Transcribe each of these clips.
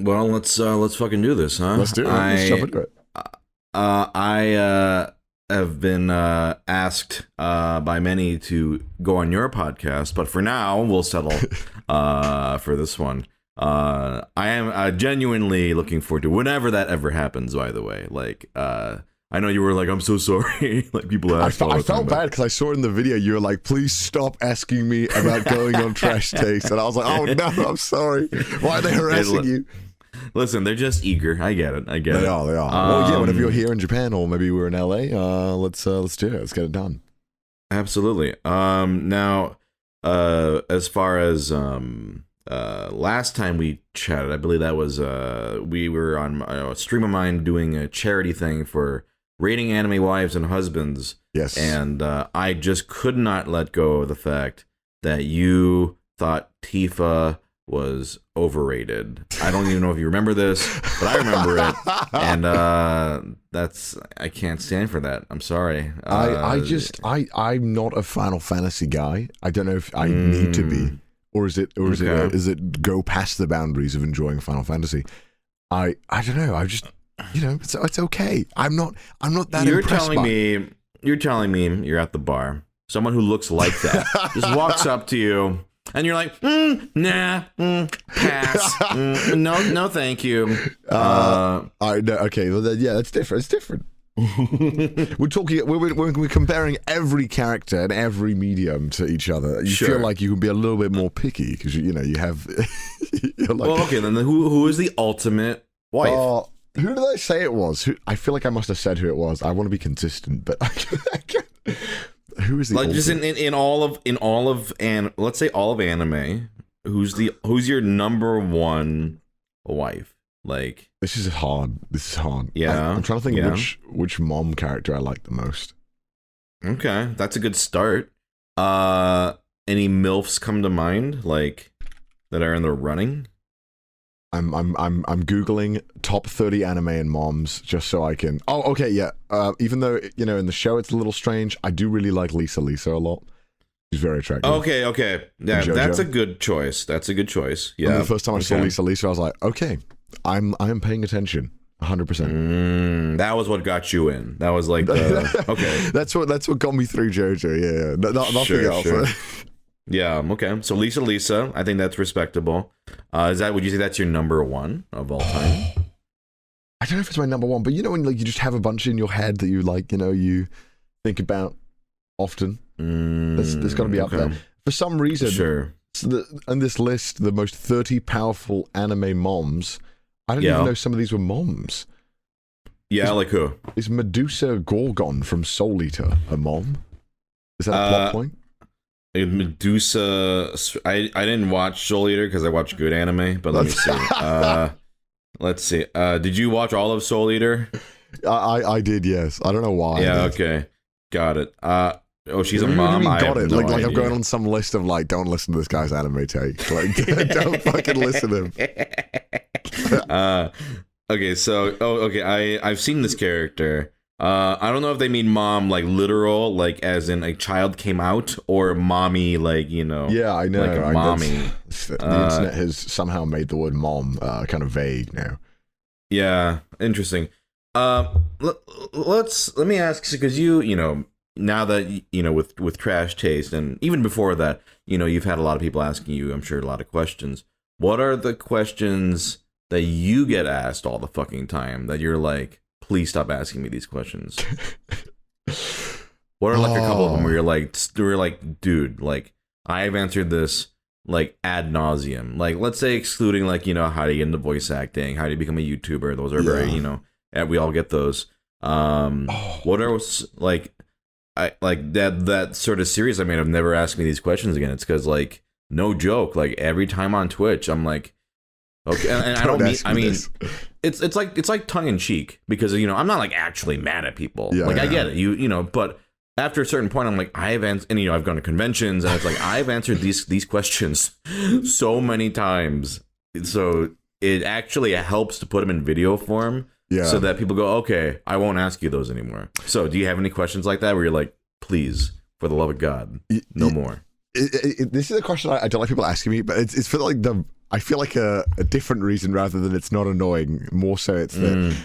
Well, let's fucking do this, huh? Let's do it. Let's jump into it. I have been asked by many to go on your podcast, but for now we'll settle for this one. I am genuinely looking forward to whenever that ever happens. By the way, I know you were like, I'm so sorry. Like people ask. I felt bad because I saw in the video you were like, please stop asking me about going on Trash Taste, and I was like, oh no, I'm sorry. Why are they harassing you? Listen, they're just eger. I get it. They are. Well, yeah. Whenever you're here in Japan, or maybe we're in LA, let's do it. Let's get it done. Absolutely. Now, as far as last time we chatted, I believe that was we were on a stream of mine doing a charity thing for rating anime wives and husbands. Yes. And I just could not let go of the fact that you thought Tifa was overrated. I don't even know if you remember this, but I remember it, and I can't stand for that. I'm sorry. I'm not a Final Fantasy guy. I don't know if I need to be, or is it go past the boundaries of enjoying Final Fantasy? I don't know. I just it's okay. I'm not that. You're telling me you're at the bar. Someone who looks like that just walks up to you. And you're like, nah, pass. No, thank you. I know. Okay, well, then, yeah, that's different. It's different. We're comparing every character and every medium to each other. You feel like you can be a little bit more picky because you have. You're like, well, okay, then who is the ultimate wife? Who did I say it was? I feel like I must have said who it was. I want to be consistent, but I can't. Who is the like just in all of and let's say all of anime, who's your number one wife? Like this is hard. Yeah, I'm trying to think of which mom character I like the most. Okay, that's a good start. Any MILFs come to mind like that are in the running? I'm googling top 30 anime and moms just so I can. Oh, okay, yeah. Even though in the show it's a little strange, I do really like Lisa a lot. She's very attractive. Okay. Yeah, that's a good choice. Yeah. And the first time I saw Lisa, I was like, okay, I am paying attention. 100%. That was what got you in. That was like okay. That's what got me through JoJo. Yeah. Nothing else. Sure. Yeah, okay. So Lisa, I think that's respectable. Would you say that's your number one of all time? I don't know if it's my number one, but when you just have a bunch in your head that you you think about often. There's got to be up there. For some reason, sure. On this list, the most 30 powerful anime moms, I don't even know some of these were moms. Yeah, like who? Is Medusa Gorgon from Soul Eater a mom? Is that a plot point? Medusa, I didn't watch Soul Eater because I watch good anime, but let me see. Let's see. Did you watch all of Soul Eater? I did, yes. I don't know why. Yeah, okay. Got it. She's a mom. I got it. No like idea. I'm going on some list of don't listen to this guy's anime take. Like don't fucking listen to him. Okay, so I've seen this character. I don't know if they mean mom like literal, like as in a child came out, or mommy like Yeah, I know. Like a mommy. The internet has somehow made the word mom kind of vague now. Yeah, interesting. Let me ask, because now that with Trash Taste, and even before that, you've had a lot of people asking you, I'm sure, a lot of questions. What are the questions that you get asked all the fucking time that you're like, please stop asking me these questions? What are like a couple of them where you're like, dude, like I've answered this like ad nauseum. Like, let's say excluding like how do you get into voice acting, how do you become a YouTuber? Those are very we all get those. What are like that sort of series I made of never asked me these questions again? It's because like no joke, like every time on Twitch I'm like, okay, and I mean it's like tongue in cheek, because I'm not like actually mad at people. I get it, but after a certain point I'm like, I've gone to conventions and it's like I've answered these questions so many times, so it actually helps to put them in video form, so that people go, okay, I won't ask you those anymore. So do you have any questions like that where you're like, please, for the love of God, no more? This is a question I don't like people asking me, but it's for like I feel like a different reason rather than it's not annoying. More so, it's that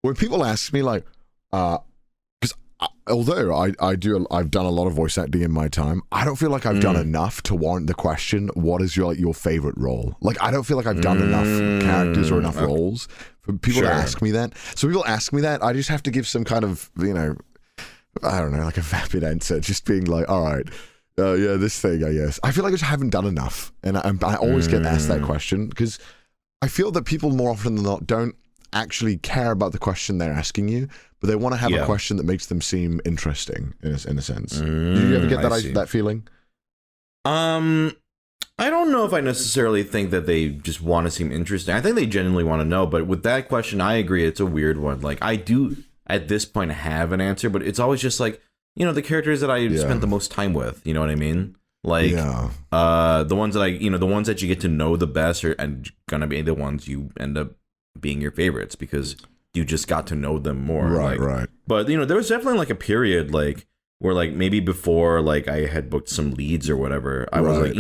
when people ask me like, because although I've done a lot of voice acting in my time, I don't feel like I've done enough to warrant the question, what is your favorite role? Like, I don't feel like I've done enough characters or enough roles for people to ask me that. So people ask me that, I just have to give some kind of, I don't know, like a vapid answer, just being like, all right, yeah, this thing, I guess. I feel like I just haven't done enough. And I always get asked that question because I feel that people more often than not don't actually care about the question they're asking you, but they want to have a question that makes them seem interesting in a sense. Do you ever get that feeling? I don't know if I necessarily think that they just want to seem interesting. I think they genuinely want to know, but with that question, I agree, it's a weird one. Like, I do at this point have an answer, but it's always just like, the characters that I spent the most time with, you know what I mean? Like, the ones that the ones that you get to know the best are gonna be the ones you end up being your favorites because you just got to know them more. Right. But, there was definitely like a period like where like maybe before like I had booked some leads or whatever, I was like,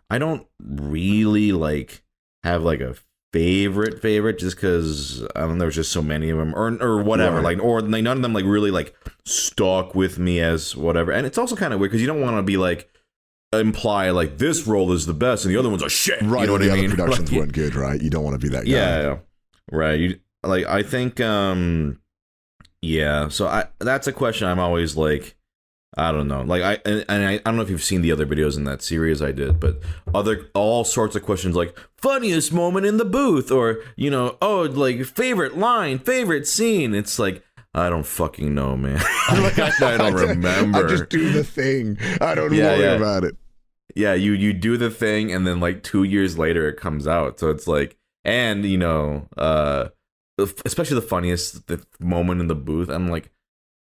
I don't really like have like a favorite just because I don't know, there's just so many of them or whatever, like, or like none of them like really like stuck with me as whatever. And it's also kind of weird because you don't want to be like imply like this role is the best and the other ones are shit, right? You know what I mean? The productions weren't good, right? You don't want to be that guy. Yeah, right. I think so that's a question I'm always like, I don't know. Like I don't know if you've seen the other videos in that series I did, but all sorts of questions like funniest moment in the booth or like favorite line, favorite scene. It's like, I don't fucking know, man. Like, I don't remember. I just do the thing. I don't worry about it. Yeah, you do the thing and then like 2 years later it comes out. So it's like, and especially the funniest moment in the booth, I'm like,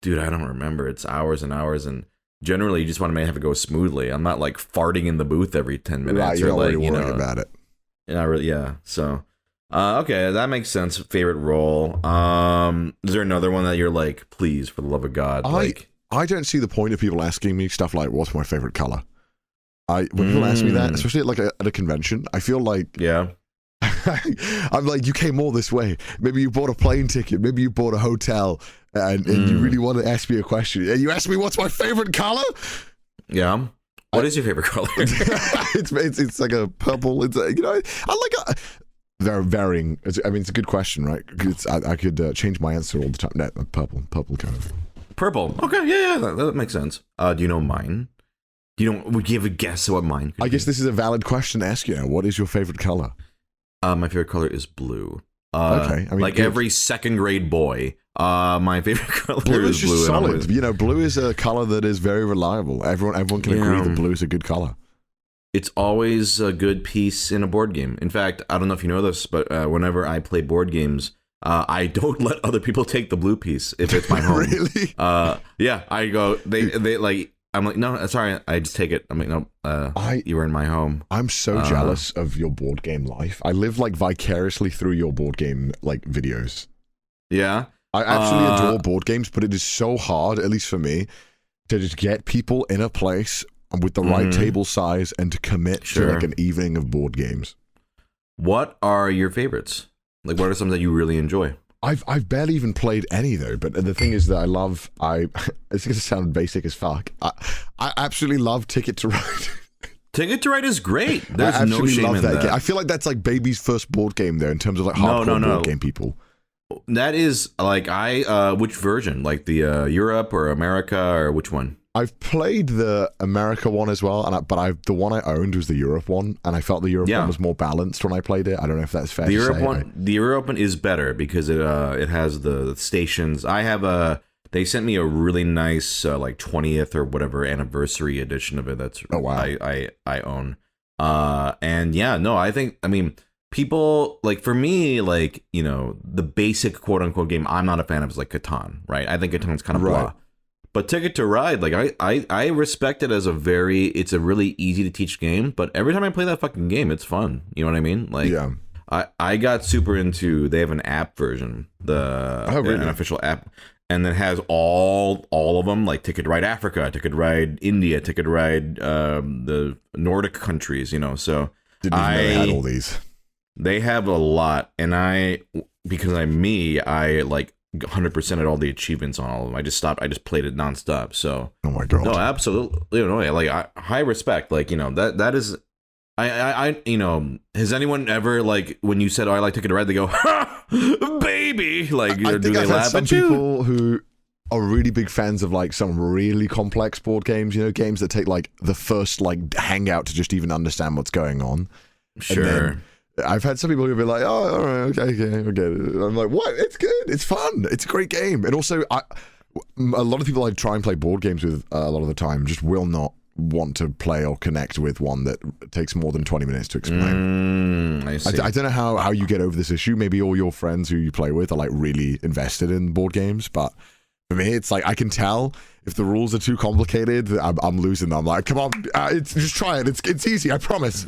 dude, I don't remember. It's hours and hours, and generally you just want to have it go smoothly. I'm not like farting in the booth every 10 minutes. Right, you're not really worrying about it. Yeah. So, okay, that makes sense. Favorite role. Is there another one that you're like, please, for the love of God? I don't see the point of people asking me stuff like, what's my favorite color? When people ask me that, especially at a convention, I feel like, I'm like, you came all this way. Maybe you bought a plane ticket. Maybe you bought a hotel. And you really want to ask me a question. And you ask me, what's my favorite color? Yeah. What is your favorite color? it's like a purple. It's I like they're varying. I mean, it's a good question, right? I could change my answer all the time. No, purple kind of. Purple. Okay, yeah, that makes sense. Do you know mine? Would you have a guess at what mine could be? I guess this is a valid question to ask you now. What is your favorite color? My favorite color is blue. Okay, I mean, like every second grade boy, my favorite color blue is blue. Just solid. Blue is a color that is very reliable. Everyone can agree that blue is a good color. It's always a good piece in a board game. In fact, I don't know if you know this, but whenever I play board games, I don't let other people take the blue piece if it's my home. Really? Yeah, I go. They like. I'm like, no, sorry, I just take it. I'm like, no, you were in my home. I'm so jealous of your board game life. I live like vicariously through your board game like videos. Yeah, I absolutely adore board games, but it is so hard, at least for me, to just get people in a place with the right table size and to commit to like an evening of board games. What are your favorites? Like, what are some that you really enjoy? I've barely even played any though, but the thing is that it's gonna sound basic as fuck. I absolutely love Ticket to Ride. Ticket to Ride is great. There's no shame in that. Game. I feel like that's like baby's first board game though, in terms of like hardcore board game people. That is like which version? Like the Europe or America or which one? I've played the America one as well, but the one I owned was the Europe one, and I felt the Europe one was more balanced when I played it. I don't know if that's fair. The Europe one is better because it has the stations. I have they sent me a really nice like 20th or whatever anniversary edition of it. That's I own. And yeah, no, I mean people like, for me, like, the basic quote unquote game I'm not a fan of is like Catan, right? I think Catan's kind of blah. But Ticket to Ride, like I respect it as it's a really easy to teach game, but every time I play that fucking game, it's fun. You know what I mean? Like, yeah. I got super into, they have an app version, an official app, and it has all of them, like Ticket to Ride Africa, Ticket to Ride India, Ticket to Ride the Nordic countries, so Didn't even know they had all these. They have a lot, and because I like 100% at all the achievements on all of them. I just played it nonstop. So oh my god, no, absolutely, like high respect. Like that is. I has anyone ever, like, when you said, "Oh, I like Ticket to Ride," they go, "Ha, baby!" Like, I do think they I've laugh had some at you? people who are really big fans of like some really complex board games. Games that take like the first like hangout to just even understand what's going on. Sure. I've had some people who be like, "Oh, all right, okay, I get it." I'm like, "What? It's good. It's fun. It's a great game." And also, a lot of people I try and play board games with a lot of the time just will not want to play or connect with one that takes more than 20 minutes to explain. I see. I don't know how you get over this issue. Maybe all your friends who you play with are like really invested in board games, but for me, it's like I can tell if the rules are too complicated, I'm losing them. I'm like, come on, just try it. It's easy, I promise.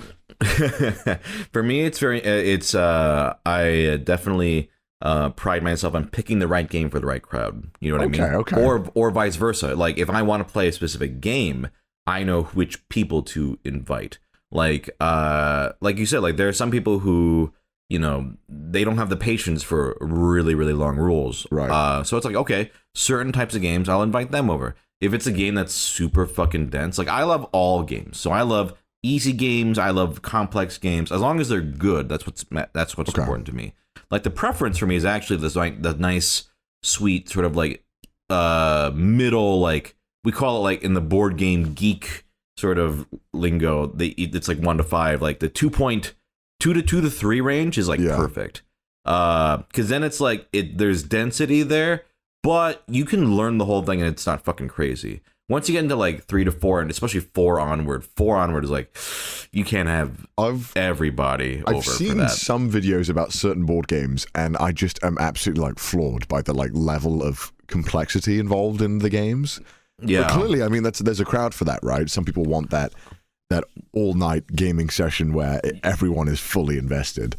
For me, it's very. I definitely pride myself on picking the right game for the right crowd. You know what I mean? Okay. Or vice versa. Like, if I want to play a specific game, I know which people to invite. Like you said, like there are some people who, they don't have the patience for really, really long rules. Right. So it's like, okay, certain types of games, I'll invite them over. If it's a game that's super fucking dense, like I love all games. So I love easy games. I love complex games. As long as they're good, that's what's okay. Important to me. Like the preference for me is actually this, like the nice, sweet sort of like middle, like we call it, like in the board game geek sort of lingo, it's like 1 to 5, like the 2.2 to 2 to 3 range is like perfect. Because then it's like there's density there, but you can learn the whole thing and it's not fucking crazy. Once you get into like 3 to 4, and especially 4 onward is like you can't have everybody over for that. I've seen some videos about certain board games, and I just am absolutely like floored by the like level of complexity involved in the games. Yeah, but clearly, I mean, there's a crowd for that, right? Some people want that all-night gaming session where everyone is fully invested.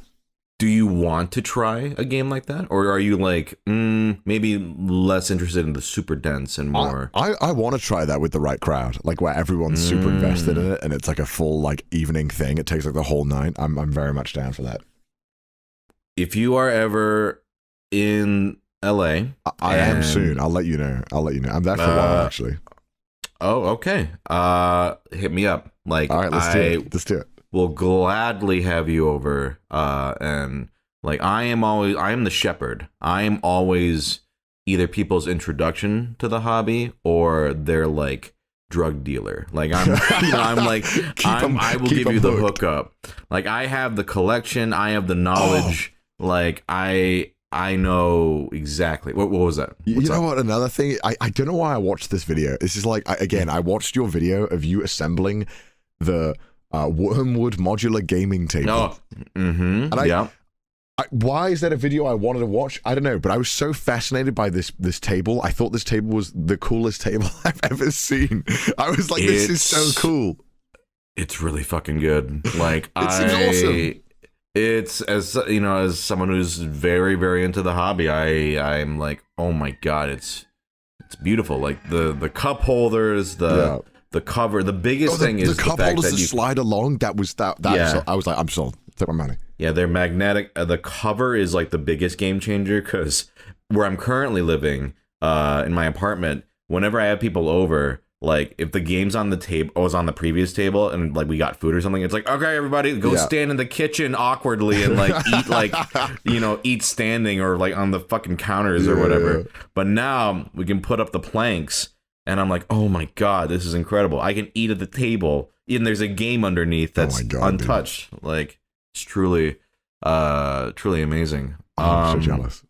Do you want to try a game like that, or are you like maybe less interested in the super dense and more? I want to try that with the right crowd, like where everyone's super invested in it, and it's like a full like evening thing. It takes like the whole night. I'm very much down for that. If you are ever in LA, I am soon. I'll let you know. I'm there for a while, actually. Oh, okay. Hit me up. Like, all right, let's do it. Will gladly have you over. And like, I am the shepherd. I am always either people's introduction to the hobby or their like drug dealer. Like I will give you the hookup. Like I have the collection. I have the knowledge. Like I know exactly. What was that? You know what? Another thing, I don't know why I watched this video. This is like, I watched your video of you assembling the Wormwood modular gaming table. Oh, and why is that a video I wanted to watch? I don't know, but I was so fascinated by this table. I thought this table was the coolest table I've ever seen. I was like, this is so cool. It's really fucking good. Like, it seems awesome. It's, as you know, as someone who's very, very into the hobby, I'm like, oh my god, it's beautiful. Like the cup holders, the cover. The biggest thing is the cup holders that slide along. That yeah. I was like, I'm sold. Take my money. Yeah, they're magnetic. The cover is like the biggest game changer, because where I'm currently living, in my apartment, whenever I have people over, like if the game's on the table, was on the previous table, and like we got food or something, it's like, okay, everybody go stand in the kitchen awkwardly and like eat, like, eat standing or like on the fucking counters or whatever. But now we can put up the planks, and I'm like, oh my god, this is incredible. I can eat at the table, and there's a game underneath that's untouched. Dude. Like, it's truly amazing. I'm so jealous.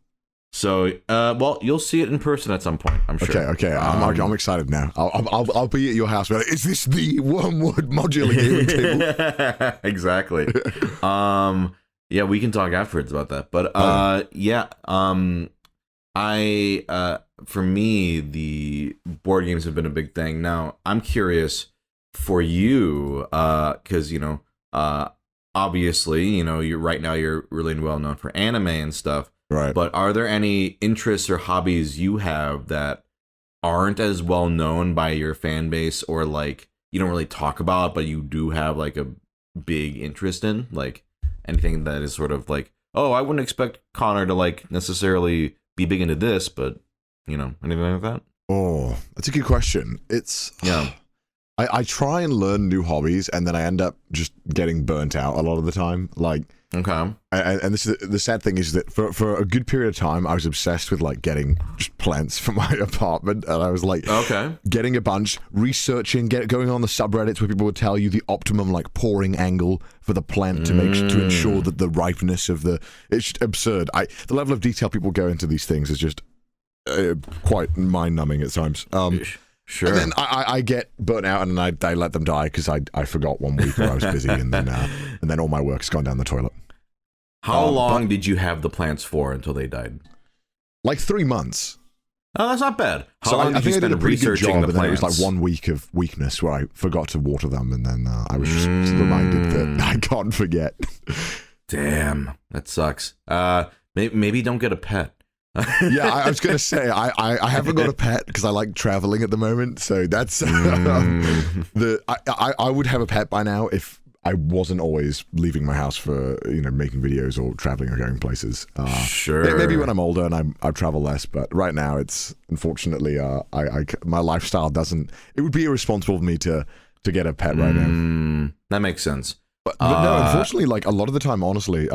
So, well, you'll see it in person at some point, I'm sure. Okay. I'm excited now. I'll be at your house. Like, is this the Wormwood modular gaming table? Exactly. Yeah, we can talk afterwards about that. But for me, the board games have been a big thing. Now, I'm curious for you, because obviously, you're really well known for anime and stuff. Right. But are there any interests or hobbies you have that aren't as well known by your fan base, or like you don't really talk about, but you do have like a big interest in, like anything that is sort of like, oh, I wouldn't expect Connor to like necessarily be big into this, but anything like that? Oh, that's a good question. It's I try and learn new hobbies, and then I end up just getting burnt out a lot of the time. Like, okay, and this is the sad thing is that for a good period of time, I was obsessed with like getting just plants for my apartment, and I was like, getting a bunch, researching, going on the subreddits where people would tell you the optimum like pouring angle for the plant to ensure that the ripeness of it's just absurd. The level of detail people go into these things is just quite mind-numbing at times. Sure. And then I get burnt out, and I let them die because I forgot one week where I was busy, and then all my work's gone down the toilet. How long did you have the plants for until they died? Like 3 months. Oh, that's not bad. How long did you spend researching the plants? And then it was like 1 week of weakness where I forgot to water them, and then I was just reminded that I can't forget. Damn, that sucks. Maybe don't get a pet. Yeah, I was gonna say I haven't got a pet because I like traveling at the moment, so that's I would have a pet by now if I wasn't always leaving my house for making videos or traveling or going places. Sure. Maybe when I'm older and I travel less, but right now it's unfortunately my lifestyle doesn't. It would be irresponsible of me to get a pet right now. That makes sense. But no, unfortunately, like a lot of the time, honestly,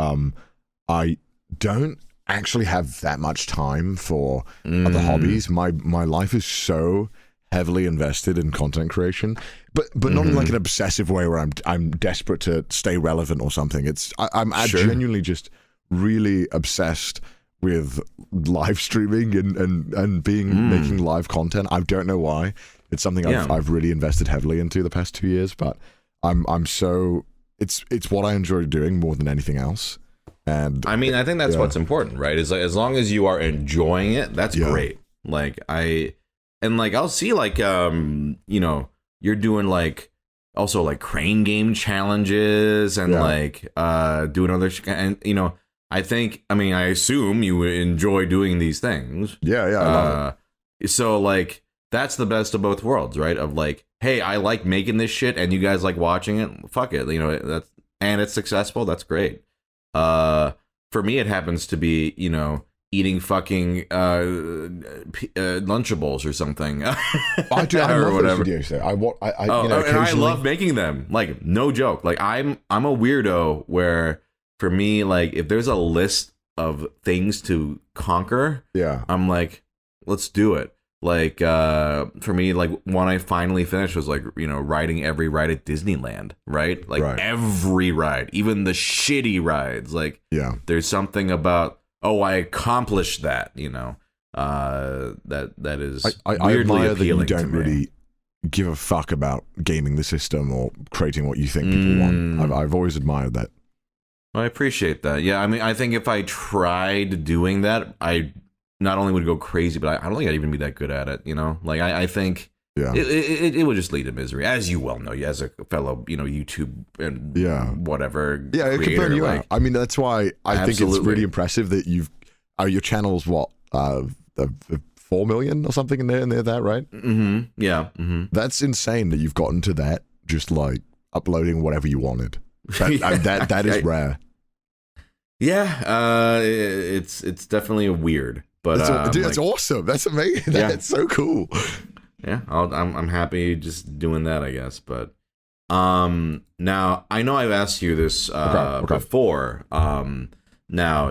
I don't actually have that much time for other hobbies. My life is so heavily invested in content creation, but not in like an obsessive way where I'm desperate to stay relevant or something. I'm genuinely just really obsessed with live streaming and making live content. I don't know why. It's something I've really invested heavily into the past 2 years, but I'm so it's what I enjoy doing more than anything else. And I mean, I think that's what's important, right? Is like, as long as you are enjoying it, that's great. Like I'll see like you're doing like also like crane game challenges and like doing other and I assume you enjoy doing these things. I love it. So like that's the best of both worlds, right? Of like, hey, I like making this shit and you guys like watching it. Fuck it, that's and it's successful. That's great. For me, it happens to be, eating fucking Lunchables or something. I love whatever. Those videos, and I love making them. Like, no joke. Like, I'm a weirdo where, for me, like, if there's a list of things to conquer, I'm like, let's do it. Like, for me, like, one I finally finished was like, riding every ride at Disneyland, right? Like every ride, even the shitty rides. Like, there's something about, I accomplished that, that is weirdly appealing to me. You don't really give a fuck about gaming the system or creating what you think people want. I've always admired that. I appreciate that. Yeah, I mean, I think if I tried doing that, I not only would go crazy, but I don't think I'd even be that good at it, Like, I think it would just lead to misery, as you well know, as a fellow, YouTube and whatever. Yeah, it could burn you out. I mean, that's why I think it's really impressive that your channel's 4 million or something in there, that, right? Mm-hmm. Yeah. Mm-hmm. That's insane that you've gotten to that, just like uploading whatever you wanted. That is rare. Yeah, it's definitely weird. But that's awesome. That's amazing. That's so cool. Yeah, I'm happy just doing that, I guess. But now I know I've asked you this before. Now,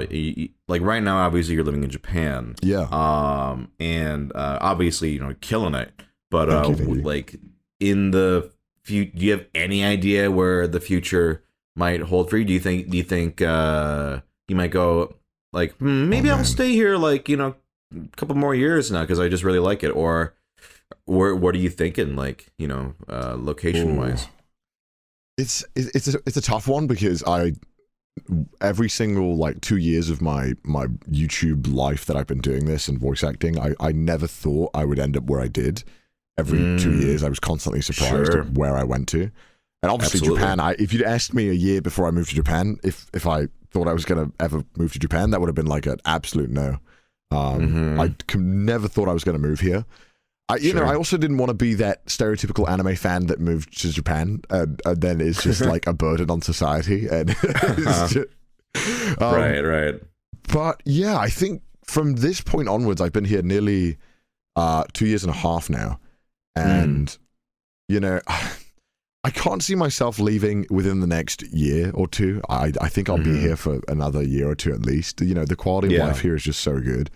like right now, obviously you're living in Japan. Yeah. And obviously killing it. But Thank you. like in the future, do you have any idea where the future might hold for you? Do you think you might go like maybe I'll stay here like a couple more years now because I just really like it, or what are you thinking, like location wise? It's a tough one because every single like 2 years of my YouTube life that I've been doing this and voice acting, I never thought I would end up where I did. Every 2 years I was constantly surprised at where I went to. And obviously Japan, if you'd asked me a year before I moved to Japan, if I thought I was going to ever move to Japan, that would have been like an absolute no. I never thought I was going to move here. I also didn't want to be that stereotypical anime fan that moved to Japan and then is just like a burden on society. And right. But yeah, I think from this point onwards, I've been here nearly 2 years and a half now, and I can't see myself leaving within the next year or two. I think I'll be here for another year or two at least. The quality of life here is just so good.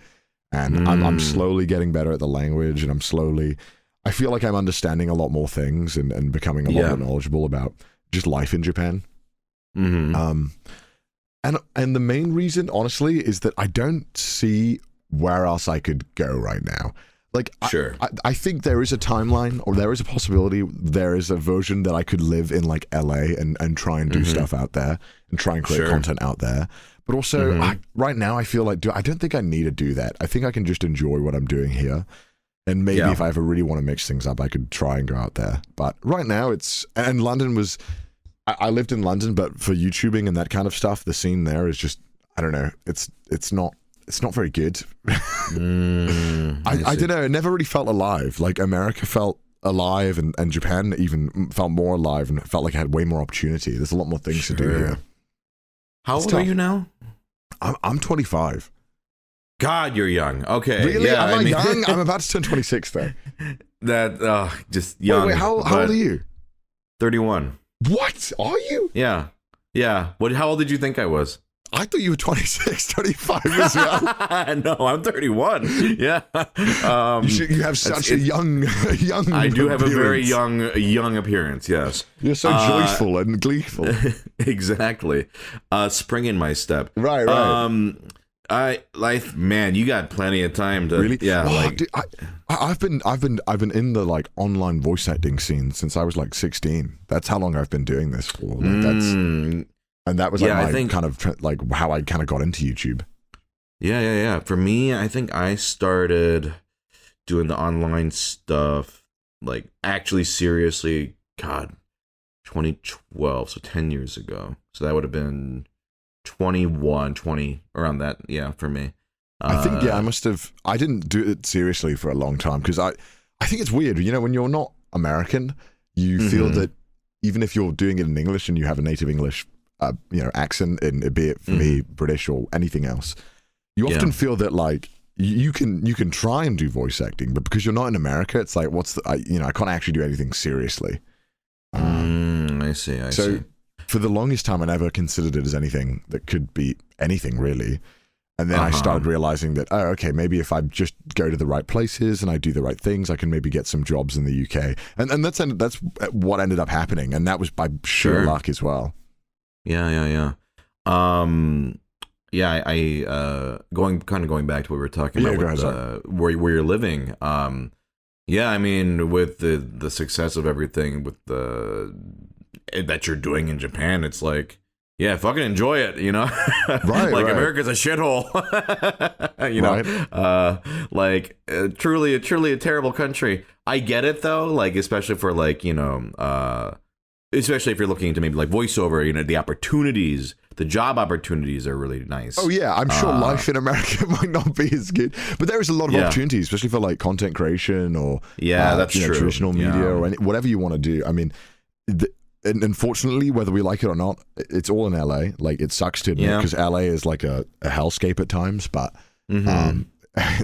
And I'm slowly getting better at the language, and I feel like I'm understanding a lot more things and becoming a lot more knowledgeable about just life in Japan. And the main reason, honestly, is that I don't see where else I could go right now. Like, I think there is a timeline, or there is a possibility, there is a version that I could live in like LA and try and do stuff out there and try and create content out there. But also, right now, I feel like I don't think I need to do that. I think I can just enjoy what I'm doing here. And maybe if I ever really want to mix things up, I could try and go out there. But right now, and London was, I lived in London, but for YouTubing and that kind of stuff, the scene there is just, I don't know, it's not very good. I don't know, it never really felt alive. Like America felt alive, and Japan even felt more alive, and it felt like I had way more opportunity. There's a lot more things to do here. How old are you now? I'm 25. God, you're young. Okay. Really? Yeah, Am I young? I'm about to turn 26 though. Just young. Wait, how old are you? 31. What? Are you? Yeah. How old did you think I was? I thought you were 26, 25 as well. No, I'm 31. Yeah. You have such a young I do have appearance. a very young appearance, yes. You're so joyful and gleeful. Exactly. Spring in my step. Right. Man, you got plenty of time to really. Yeah, dude, I've been in the like online voice acting scene since I was like 16. That's how long I've been doing this for. Like, and that was like I think kind of like how I kind of got into YouTube. Yeah. For me, I think I started doing the online stuff like actually seriously, 2012, so 10 years ago. So that would have been 21, 20, around that, for me. I think, I didn't do it seriously for a long time, because I think it's weird, when you're not American, you feel that even if you're doing it in English and you have a native English, accent, and be it for me, British or anything else, you often feel that like, you can try and do voice acting, but because you're not in America, it's like, I can't actually do anything seriously. I see. So for the longest time, I never considered it as anything that could be anything really. And then I started realizing that, maybe if I just go to the right places and I do the right things, I can maybe get some jobs in the UK. And that's what ended up happening. And that was by sheer luck as well. Yeah. I going back to what we were talking about with, where you're living. I mean, with the success of everything with that you're doing in Japan, it's like, fucking enjoy it, Right. America's a shithole. Truly a terrible country. I get it though, like especially for like, especially if you're looking into maybe like voiceover, the opportunities, the job opportunities are really nice. Oh yeah, I'm sure life in America might not be as good, but there is a lot of opportunities, especially for like content creation or that's true. Traditional media or whatever you want to do. I mean, and unfortunately, whether we like it or not, it's all in LA. Like, it sucks to admit, because LA is like a hellscape at times, but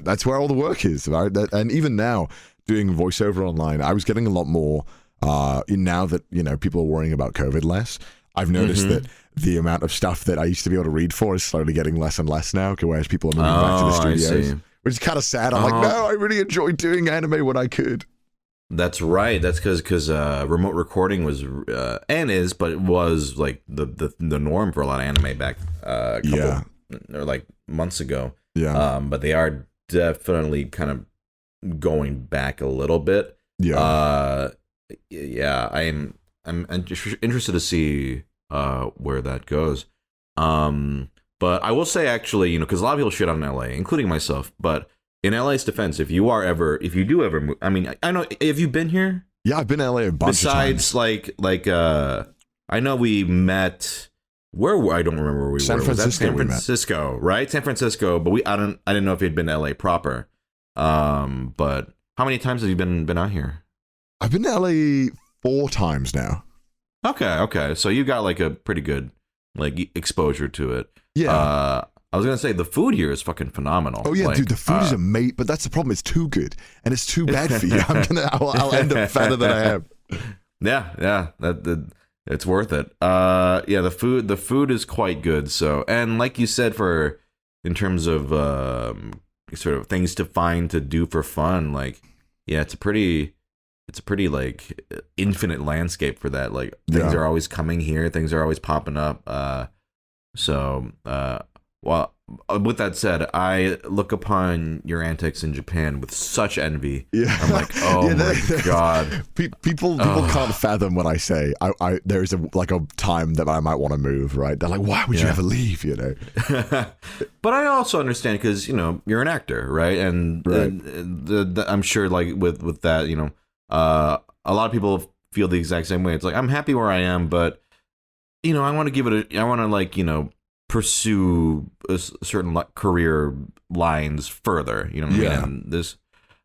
that's where all the work is, right? And even now, doing voiceover online, I was getting a lot more. Now that people are worrying about COVID less, I've noticed that the amount of stuff that I used to be able to read for is slowly getting less and less now, whereas people are moving back to the studios, which is kind of sad. I'm like, no, I really enjoyed doing anime when I could. That's right. That's because remote recording was and is, but it was like the norm for a lot of anime back or like months ago. Yeah. But they are definitely kind of going back a little bit. Yeah. I'm interested to see where that goes. But I will say actually, because a lot of people shit on LA, including myself, but in LA's defense, if you do ever move, I mean, I know, have you been here? Yeah, I've been to LA a bunch of times. Besides, I know we met. I don't remember where we were. San Francisco. San Francisco, right? San Francisco. But I didn't know if you'd been to LA proper. But How many times have you been out here? I've been to LA 4 times now. Okay. So you got like a pretty good like exposure to it. Yeah. I was gonna say the food here is fucking phenomenal. Oh yeah, like, dude, the food is amazing, but that's the problem. It's too good, and it's too bad for you. I'll end up fatter than I am. Yeah, it's worth it. Yeah, the food is quite good. So, and like you said, in terms of sort of things to find to do for fun, like yeah, it's a pretty like infinite landscape for that. Like things are always coming here, things are always popping up. Well, with that said, I look upon your antics in Japan with such envy. Yeah. I'm like, oh my god. People can't fathom what I say. There's a time that I might want to move, right? They're like, why would you ever leave, you know? But I also understand because, you know, you're an actor, right? And I'm sure like with that, you know, a lot of people feel the exact same way. It's like, I'm happy where I am, but, you know, I want to like, you know, pursue a certain career lines further, you know what I mean? And this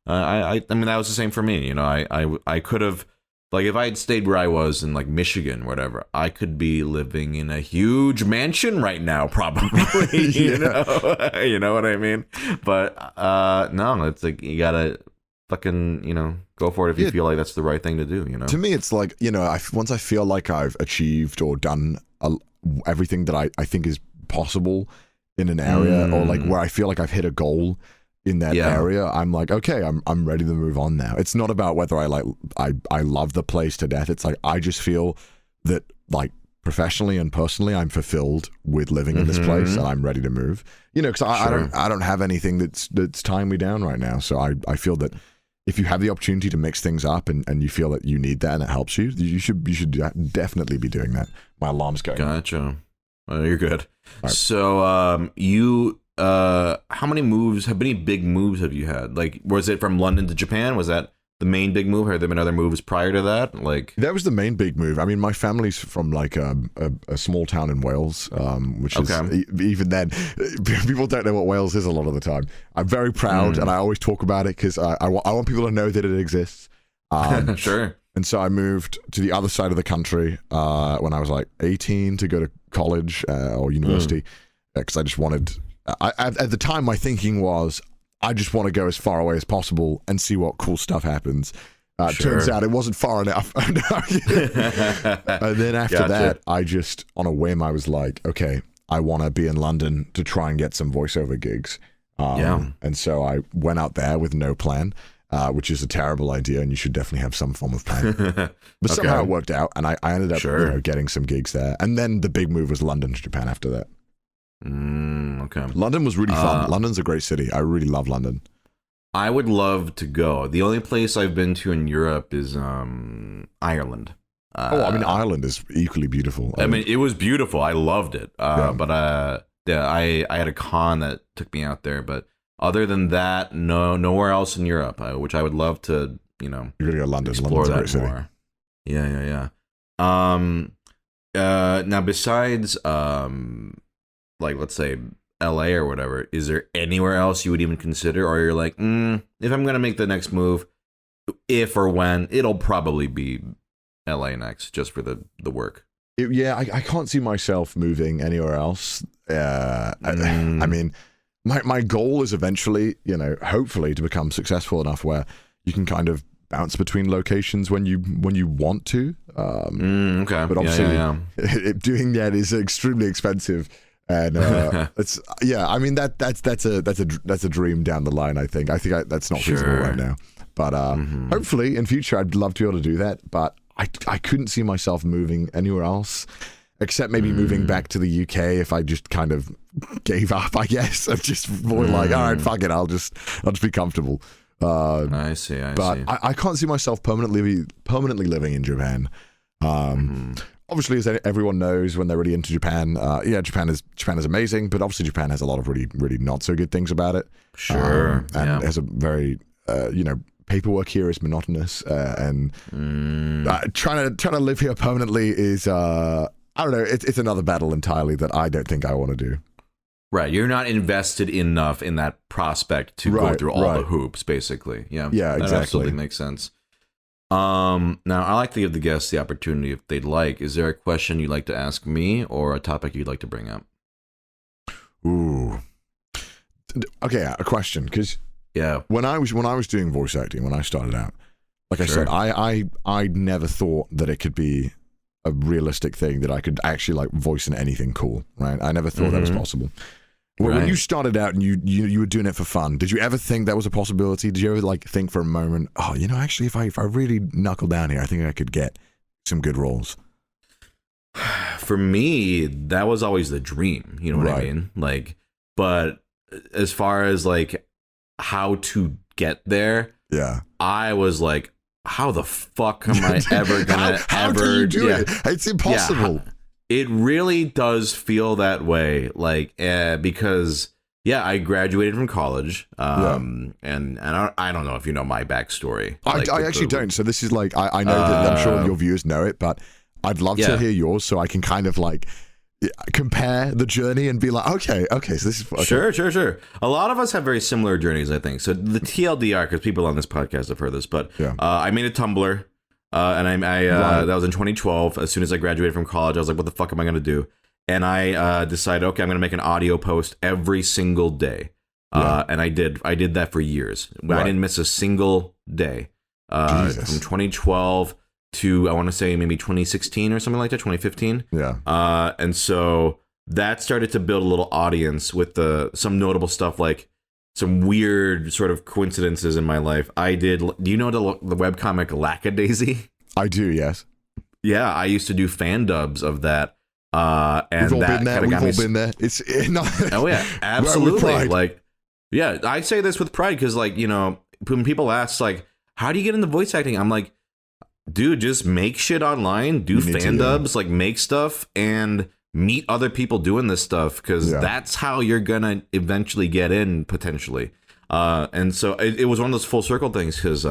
I mean that was the same for me, you know. I could have, like, if I had stayed where I was in like Michigan, whatever, I could be living in a huge mansion right now probably. You know what I mean? But no, it's like you gotta fucking, you know, go for it if you feel like that's the right thing to do, you know. To me it's like, you know, once I feel like I've achieved or done everything that I think is possible in an area, or like where I feel like I've hit a goal in that area, I'm like, okay, I'm ready to move on now. It's not about whether I love the place to death. It's like I just feel that like professionally and personally I'm fulfilled with living in this place, and I'm ready to move. You know, because I don't have anything that's tying me down right now. So I feel that if you have the opportunity to mix things up and you feel that you need that and it helps you, you should definitely be doing that. My alarm's going. Gotcha. Oh, you're good. Right. So, how many big moves have you had? Like, was it from London to Japan? Was that the main big move? Have there been other moves prior to that? Like, that was the main big move. I mean, my family's from like a small town in Wales, which is even then, people don't know what Wales is a lot of the time. I'm very proud, and I always talk about it because I want people to know that it exists. Sure. And so I moved to the other side of the country when I was like 18 to go to college or university, because I just wanted. At the time, my thinking was, I just want to go as far away as possible and see what cool stuff happens. Turns out it wasn't far enough. And then after that, I just, on a whim, I was like, okay, I want to be in London to try and get some voiceover gigs. And so I went out there with no plan. Which is a terrible idea, and you should definitely have some form of plan. But somehow it worked out, and I ended up you know, getting some gigs there. And then the big move was London to Japan after that. London was really fun. London's a great city. I really love London. I would love to go. The only place I've been to in Europe is Ireland. I mean, Ireland is equally beautiful. I mean, it was beautiful. I loved it. But I had a con that took me out there, but other than that, nowhere else in Europe, which I would love to, you know, you're gonna go to London. Explore London's that more. Yeah. Now besides, like let's say LA or whatever, is there anywhere else you would even consider, or you're like, if I'm gonna make the next move, if or when, it'll probably be LA next, just for the work. I can't see myself moving anywhere else. I mean. My goal is eventually, you know, hopefully to become successful enough where you can kind of bounce between locations when you want to. But obviously, doing that is extremely expensive, and it's I mean that's a dream down the line. I think that's not feasible right now. But hopefully in future, I'd love to be able to do that. But I couldn't see myself moving anywhere else. Except maybe moving back to the UK if I just kind of gave up, I guess. I'm just more like, all right, fuck it, I'll just be comfortable. I see. I can't see myself permanently living in Japan. Obviously, as everyone knows, when they're really into Japan, Japan is amazing, but obviously Japan has a lot of really, really not so good things about it. Sure. And has a very, paperwork here is monotonous, and trying to live here permanently is. I don't know. It's another battle entirely that I don't think I want to do. Right, you're not invested enough in that prospect to go through all the hoops, basically. Yeah, yeah, that exactly. absolutely makes sense. Now I like to give the guests the opportunity if they'd like. Is there a question you'd like to ask me, or a topic you'd like to bring up? Ooh, okay, a question, because when I was doing voice acting, when I started out, like I said, I never thought that it could be a realistic thing that I could actually like voice in anything cool, right? I never thought that was possible. When you started out and you were doing it for fun, did you ever think that was a possibility? Did you ever like think for a moment, oh, you know, actually, if I really knuckle down here, I think I could get some good roles? For me, that was always the dream. You know what I mean? Like, but as far as like how to get there, I was like, how the fuck am I ever gonna how do you do it? It's impossible. It really does feel that way, like because I graduated from college, and I don't know if you know my backstory. Like, I actually don't. So this is like I know that I'm sure your viewers know it, but I'd love to hear yours so I can kind of like compare the journey and be like, okay, so this is sure. A lot of us have very similar journeys, I think. So the TLDR, because people on this podcast have heard this, but I made a Tumblr. And that was in 2012. As soon as I graduated from college, I was like, what the fuck am I going to do? And I decided, okay, I'm going to make an audio post every single day. And I did that for years. I didn't miss a single day. From 2012 to, I want to say maybe 2016 or something like that, 2015. And so that started to build a little audience with some notable stuff, like some weird sort of coincidences in my life. Do you know the webcomic Lackadaisy? I do, yes. Yeah, I used to do fan dubs of that. And We've all been there. It's not. Oh yeah, absolutely. Like, yeah, I say this with pride because, like, you know, when people ask, like, how do you get into voice acting? I'm like, dude, just make shit online, do fan dubs, like make stuff and meet other people doing this stuff, because that's how you're gonna eventually get in potentially. And so it was one of those full circle things, because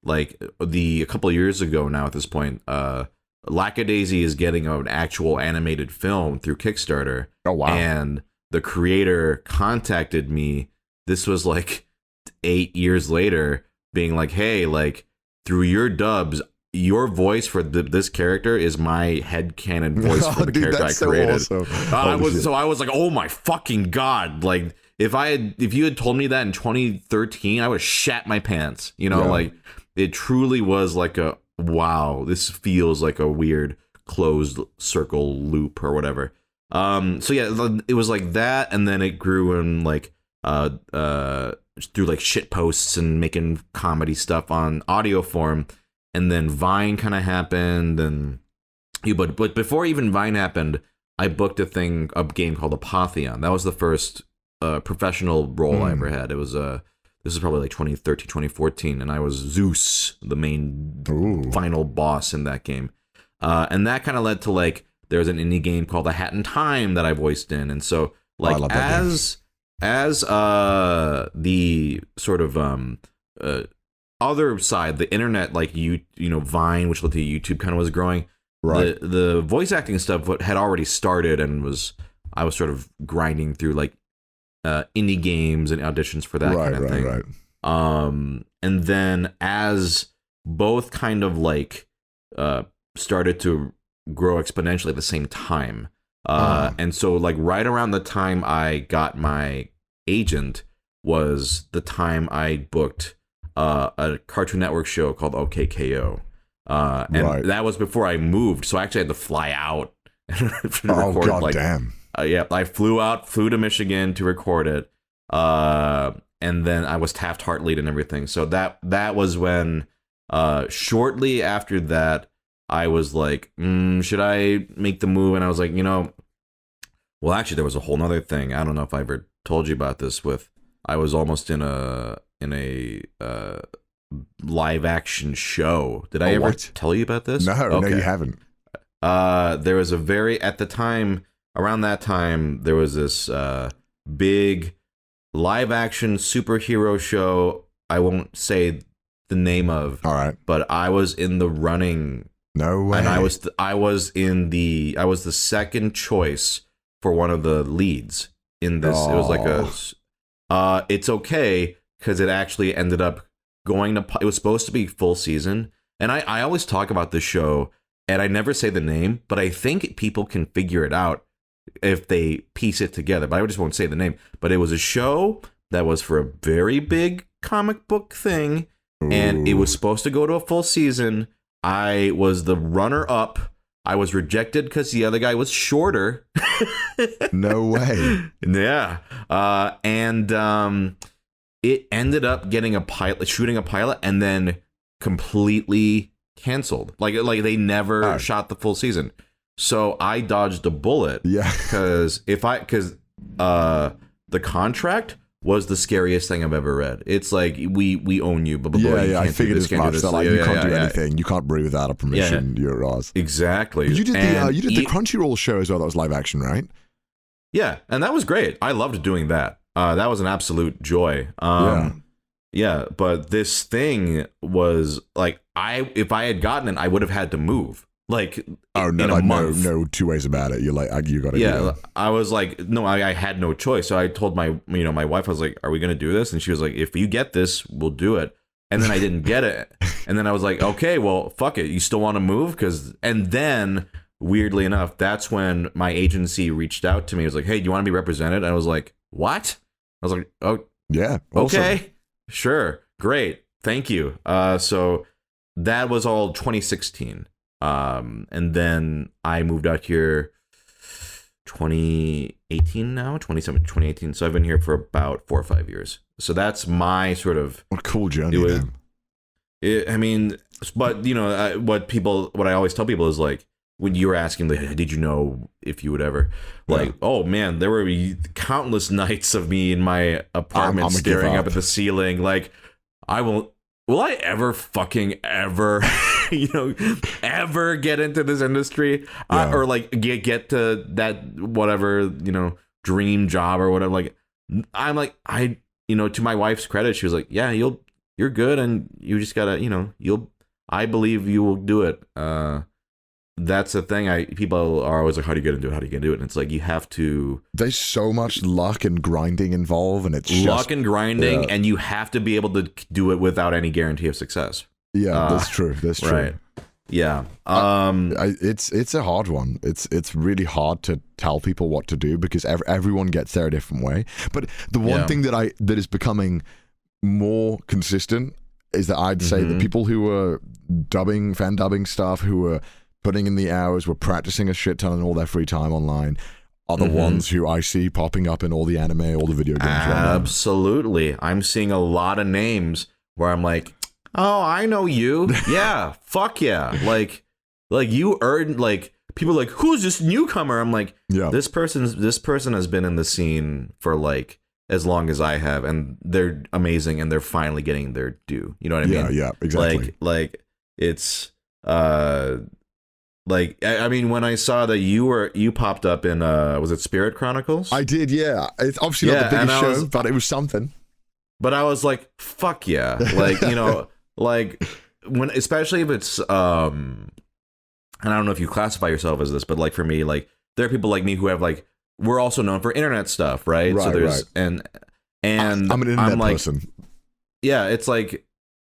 like a couple of years ago now at this point, Lackadaisy is getting an actual animated film through Kickstarter. Oh wow. And the creator contacted me, this was like 8 years later, being like, hey, like through your dubs, your voice for this character is my headcanon voice for the character I created. So awesome. I was like, oh my fucking god! Like if you had told me that in 2013, I would have shat my pants. You know, like it truly was like a wow. This feels like a weird closed circle loop or whatever. So yeah, it was like that, and then it grew in like through like shit posts and making comedy stuff on audio form. And then Vine kind of happened, and but before even Vine happened, I booked a game called Apotheon. That was the first professional role I ever had. It was this is probably like 2013, 2014, and I was Zeus, the main final boss in that game. And that kind of led to like there's an indie game called A Hat in Time that I voiced in, and so like as the sort of other side, the internet, like you know, Vine, which led to YouTube, kind of was growing. Right. The voice acting stuff had already started, and I was sort of grinding through like indie games and auditions for that kind of thing. Right. And then as both kind of like started to grow exponentially at the same time, and so like right around the time I got my agent was the time I booked a Cartoon Network show called OKKO. And that was before I moved, so I actually had to fly out and record. God damn. I flew to Michigan to record it. And then I was Taft-Hartley and everything. So that was when shortly after that I was like, should I make the move? And I was like, well, actually there was a whole nother thing. I don't know if I ever told you about this. I was almost in a live action show. Did I ever tell you about this? No, you haven't. There was around that time, there was this big live action superhero show. I won't say the name of. All right. But I was in the running. No way. And I was the second choice for one of the leads. in this. It was like it's okay because it actually ended up going to. It was supposed to be full season, and I always talk about this show, and I never say the name, but I think people can figure it out if they piece it together. But I just won't say the name. But it was a show that was for a very big comic book thing, and it was supposed to go to a full season. I was the runner-up. I was rejected because the other guy was shorter. No way. Yeah. And it ended up getting shooting a pilot, and then completely canceled. Like they never shot the full season. So I dodged a bullet. Yeah. Because the contract was the scariest thing I've ever read. It's like we own you, blah blah blah. Yeah, I figured as much. That like you can't do anything. You can't breathe without a permission. You're ours. Exactly. But you did the Crunchyroll show as well. That was live action, right? Yeah, and that was great. I loved doing that. That was an absolute joy. Yeah, but this thing was like if I had gotten it, I would have had to move. Like in a month. No two ways about it. You're like you got to. Yeah, I was like, no, I had no choice. So I told my wife, I was like, are we gonna do this? And she was like, if you get this, we'll do it. And then I didn't get it. And then I was like, okay, well, fuck it. You still want to move? And then weirdly enough, that's when my agency reached out to me. It was like, hey, do you want to be represented? And I was like, what? I was like, oh, yeah, awesome. Okay, sure, great, thank you. So that was all 2016. And then I moved out here 2018 now, 2018. So I've been here for about 4 or 5 years. So that's my sort of... What a cool journey, I mean, but, what I always tell people is like, when you were asking, like, did you know if you would ever... Like, oh, man, there were countless nights of me in my apartment staring up at the ceiling. Like, will I ever fucking ever... ever get into this industry or like get to that whatever dream job or whatever. Like I'm like to my wife's credit, she was like, yeah, you're good, and you just gotta I believe you will do it. That's the thing. People are always like, how do you get into it? How do you get into it? And it's like, you have to. There's so much luck and grinding involved, and it's luck and grinding, and you have to be able to do it without any guarantee of success. Yeah, that's true. That's true. Right. Yeah. It's a hard one. It's really hard to tell people what to do because everyone gets there a different way. But the one thing that is becoming more consistent is that I'd say the people who are fan dubbing stuff, who are putting in the hours, were practicing a shit ton in all their free time online, are the ones who I see popping up in all the anime, all the video games. Absolutely. I'm seeing a lot of names where I'm like, oh, I know you. Yeah, fuck yeah. Like you earned, like, people are like, who's this newcomer? I'm like, this person has been in the scene for like as long as I have, and they're amazing, and they're finally getting their due. You know what I mean? Yeah, exactly. Like it's like, I mean, when I saw that you popped up in was it Spirit Chronicles? I did, yeah. It's obviously not the biggest show, but it was something. But I was like, fuck yeah. Like, like when, especially if it's and I don't know if you classify yourself as this, but like for me, like there are people like me who have like, we're also known for internet stuff, right? So there's and I'm an internet person. Yeah, it's like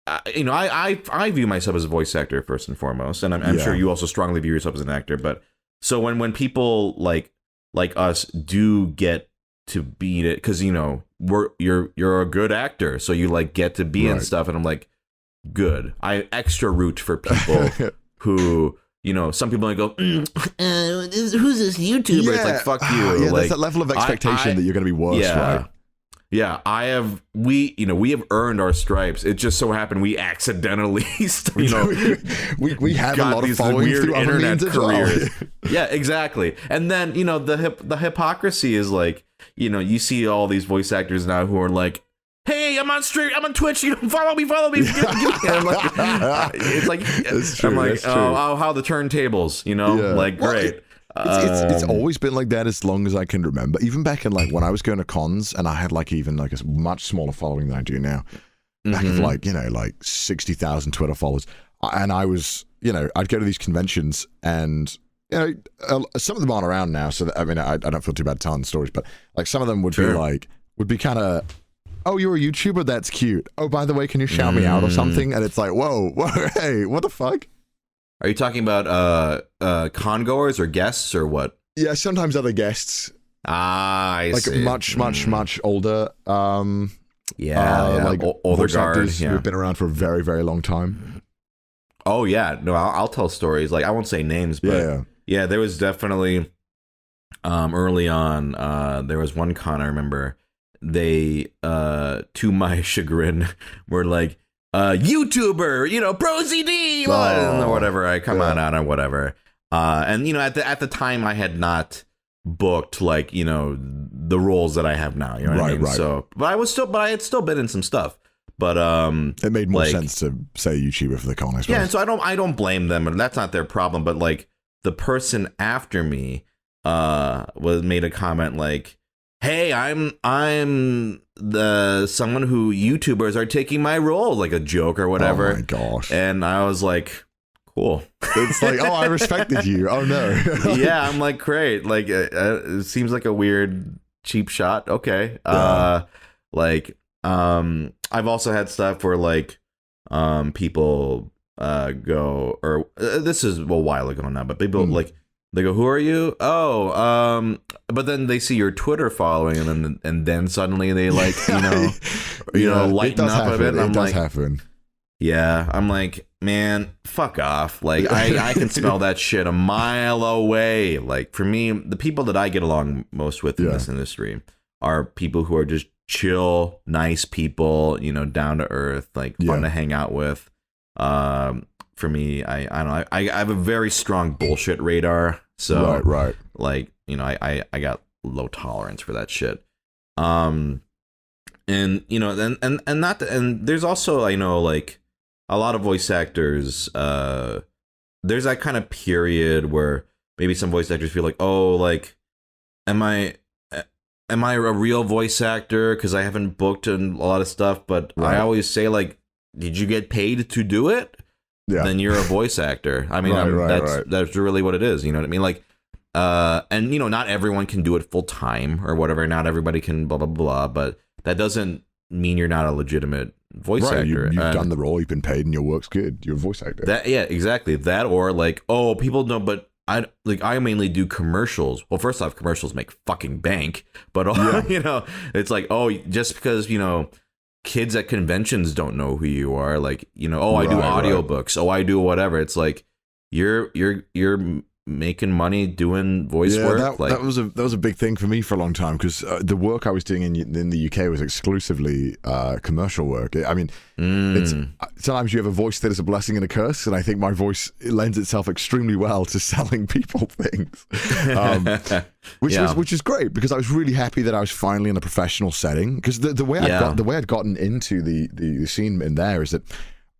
I view myself as a voice actor first and foremost, and I'm sure you also strongly view yourself as an actor. But so when people like us do get to be it, because you're a good actor, so you like get to be in stuff, and I'm like, good. I extra root for people who, some people might go, who's this YouTuber? It's like, fuck you. Yeah, like, there's that level of expectation that you're going to be worse, right? Yeah, we have earned our stripes. It just so happened we accidentally, we have a lot of following through internet careers. Yeah, exactly. And then, the hypocrisy is like, you see all these voice actors now who are like, hey, I'm on stream, I'm on Twitch, follow me. I'm like, it's like, it's true, I'm like, oh, how the turntables, like, well, great. It's always been like that as long as I can remember. Even back in like when I was going to cons, and I had like even like a much smaller following than I do now. Back of like 60,000 Twitter followers, and I was I'd go to these conventions, and some of them aren't around now, so that, I mean, I don't feel too bad telling the stories, but like some of them would be kind of, oh, you're a YouTuber? That's cute. Oh, by the way, can you shout me out or something? And it's like, whoa, hey, what the fuck? Are you talking about congoers or guests or what? Yeah, sometimes other guests. I see. Much older. Like older guard who've been around for a very, very long time. Oh yeah, no, I'll tell stories. Like I won't say names, but yeah, there was definitely early on. There was one con I remember. They, to my chagrin, were like, YouTuber, ProZD, or whatever. I come on out or whatever. And at the time I had not booked like the roles that I have now. You know what I mean? Right. So, but I had still been in some stuff. But it made more sense to say YouTuber for the con, I suppose. Yeah, and so I don't blame them, and that's not their problem. But like the person after me made a comment like, hey, I'm the someone who YouTubers are taking my role, like a joke or whatever. Oh my gosh. And I was like, cool. It's like, oh, I respected you. Oh no. Yeah, I'm like, great. Like it seems like a weird cheap shot. Okay. I've also had stuff where like people go, or this is a while ago now, but people like, they go, who are you? Oh, but then they see your Twitter following, and then suddenly they like, lighten up a bit. And I'm like, happen. Yeah, I'm like, man, fuck off. Like, I can smell that shit a mile away. Like, for me, the people that I get along most with in this industry are people who are just chill, nice people, down to earth, like fun to hang out with. For me, I don't know. I have a very strong bullshit radar. So right. Like, I got low tolerance for that shit. And and there's also, I know, like a lot of voice actors, there's that kind of period where maybe some voice actors feel like, oh, like, am I a real voice actor because I haven't booked a lot of stuff? But I always say, like, did you get paid to do it? Yeah. Then you're a voice actor. I mean, that's really what it is. You know what I mean? Like, and not everyone can do it full time or whatever. Not everybody can blah blah blah. But that doesn't mean you're not a legitimate voice actor. You've done the role, you've been paid, and your work's good. You're a voice actor. Exactly. That, or like, oh, people know, but I mainly do commercials. Well, first off, commercials make fucking bank. But it's like, oh, just because kids at conventions don't know who you are, like, I do audiobooks, I do whatever. It's like you're making money doing voice work. That was a big thing for me for a long time, because the work I was doing in the UK was exclusively commercial work. I mean, it's sometimes you have a voice that is a blessing and a curse, and I think my voice lends itself extremely well to selling people things, which is great, because I was really happy that I was finally in a professional setting. Because the way I'd gotten into the scene in there is that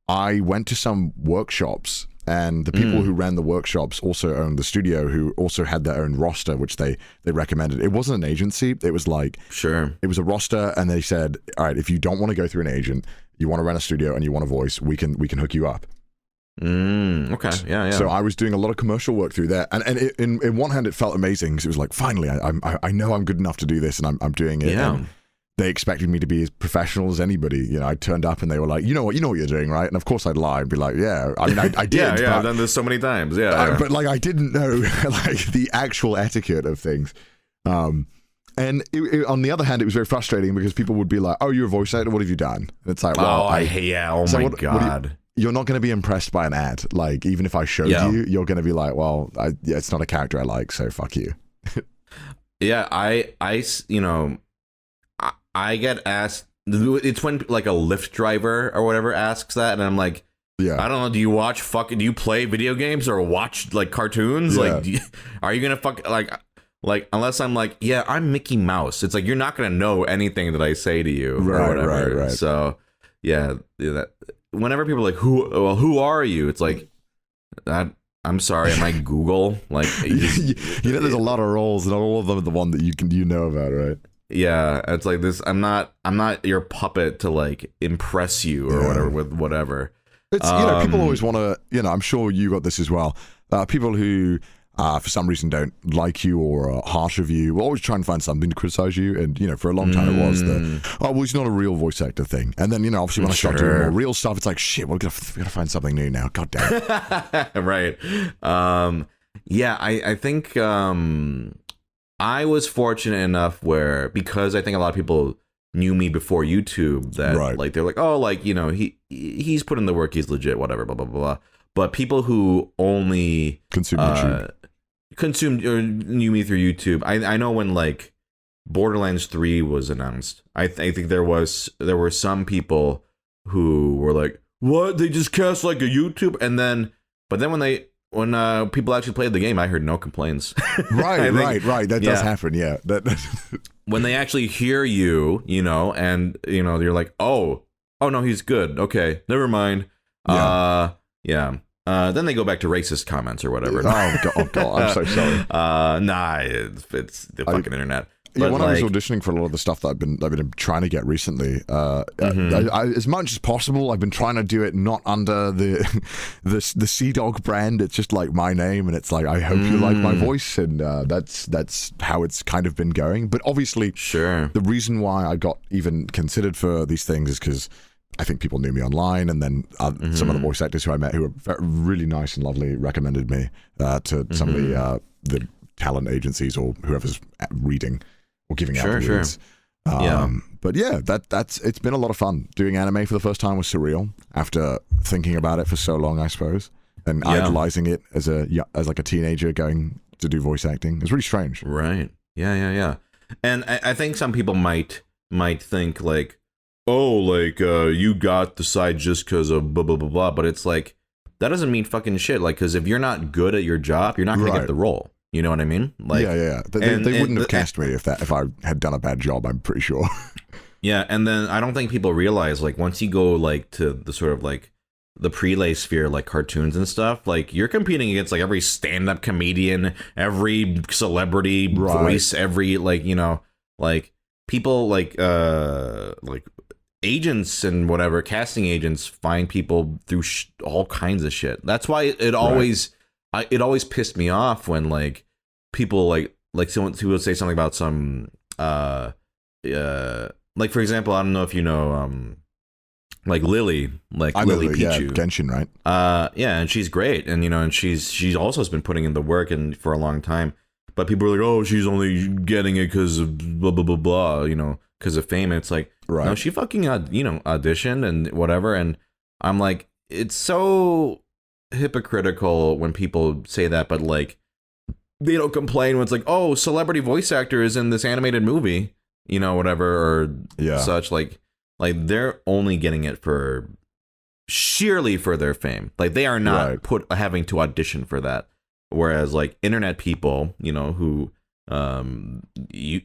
I went to some workshops. And the people who ran the workshops also owned the studio, who also had their own roster, which they recommended. It wasn't an agency. It was like, it was a roster, and they said, all right, if you don't want to go through an agent, you want to rent a studio and you want a voice, we can hook you up. Okay. Yeah. So I was doing a lot of commercial work through there, and in one hand it felt amazing, because it was like, finally, I know I'm good enough to do this, and I'm doing it. Yeah. And they expected me to be as professional as anybody. I turned up and they were like, you know what you're doing, right? And of course I'd lie and be like, yeah. I mean, I did. I've done this so many times. Yeah. But like, I didn't know like the actual etiquette of things. And on the other hand, it was very frustrating, because people would be like, oh, you're a voice actor, what have you done? And it's like, well, my God. You're not going to be impressed by an ad. Like, even if I showed you, you're going to be like, well, it's not a character I like, so fuck you. Yeah, I get asked, it's when like a Lyft driver or whatever asks that, and I'm like, I don't know, do you play video games or watch like cartoons? Like, are you gonna like unless I'm like, yeah, I'm Mickey Mouse, it's like, you're not gonna know anything that I say to you, or whatever. Right. So that whenever people are like, who are you? It's like, I'm sorry, am I Google? Like, there's a lot of roles, and all of them are the one that you know about, right? Yeah, it's like this. I'm not your puppet to like impress you or whatever with whatever. It's people always want to. I'm sure you got this as well. People who for some reason don't like you or are harsh of you, will always try and find something to criticize you. And, for a long time it was well, he's not a real voice actor thing. And then, obviously when I start doing more real stuff, it's like, shit, we gotta find something new now. God damn it. Right. Yeah, I think I was fortunate enough where, because I think a lot of people knew me before YouTube, that like they're like, oh, like, he's put in the work, he's legit, whatever, blah blah blah. But people who only consumed or knew me through YouTube, I know when like Borderlands 3 was announced, I think there were some people who were like, what, they just cast like a YouTube, but then when people actually played the game, I heard no complaints. Right. That does happen. Yeah. When they actually hear you, and you're like, oh no, he's good. Okay, never mind. Yeah. Then they go back to racist comments or whatever. Oh God, I'm so sorry. Nah, it's the fucking internet. Yeah, when I was auditioning for a lot of the stuff that I've been trying to get recently, as much as possible, I've been trying to do it not under the CDawg brand. It's just like my name, and it's like, I hope you like my voice, and that's how it's kind of been going. But obviously, the reason why I got even considered for these things is because I think people knew me online, and then some of the voice actors who I met, who were really nice and lovely, recommended me to some of the talent agencies or whoever's reading or giving out the leads. But yeah, it's been a lot of fun. Doing anime for the first time was surreal after thinking about it for so long, I suppose, and idolizing it as like a teenager going to do voice acting. It's really strange. Right. Yeah. And I think some people might think like, oh, like you got the side just because of blah blah blah blah, but it's like, that doesn't mean fucking shit. Like, because if you're not good at your job, you're not gonna get the role. You know what I mean? Like, yeah. They wouldn't have cast me if I had done a bad job, I'm pretty sure. Yeah, and then I don't think people realize, like, once you go like to the sort of like the prelay sphere, like cartoons and stuff, like you're competing against like every stand-up comedian, every celebrity voice, every like like people like agents and whatever, casting agents find people through all kinds of shit. That's why it always pissed me off when like people like someone who would say something about some like, for example, I don't know if you know like Lily Pichu. Yeah, Genshin, right? Yeah, and she's great, and and she's also has been putting in the work and for a long time. But people are like, oh, she's only getting it because of blah blah blah blah, because of fame. And it's like, no, she fucking auditioned and whatever. And I'm like, it's so hypocritical when people say that, but like they don't complain when it's like, oh, celebrity voice actor is in this animated movie, whatever, or such. Like they're only getting it for sheerly for their fame. Like they are not having to audition for that. Whereas like internet people, who you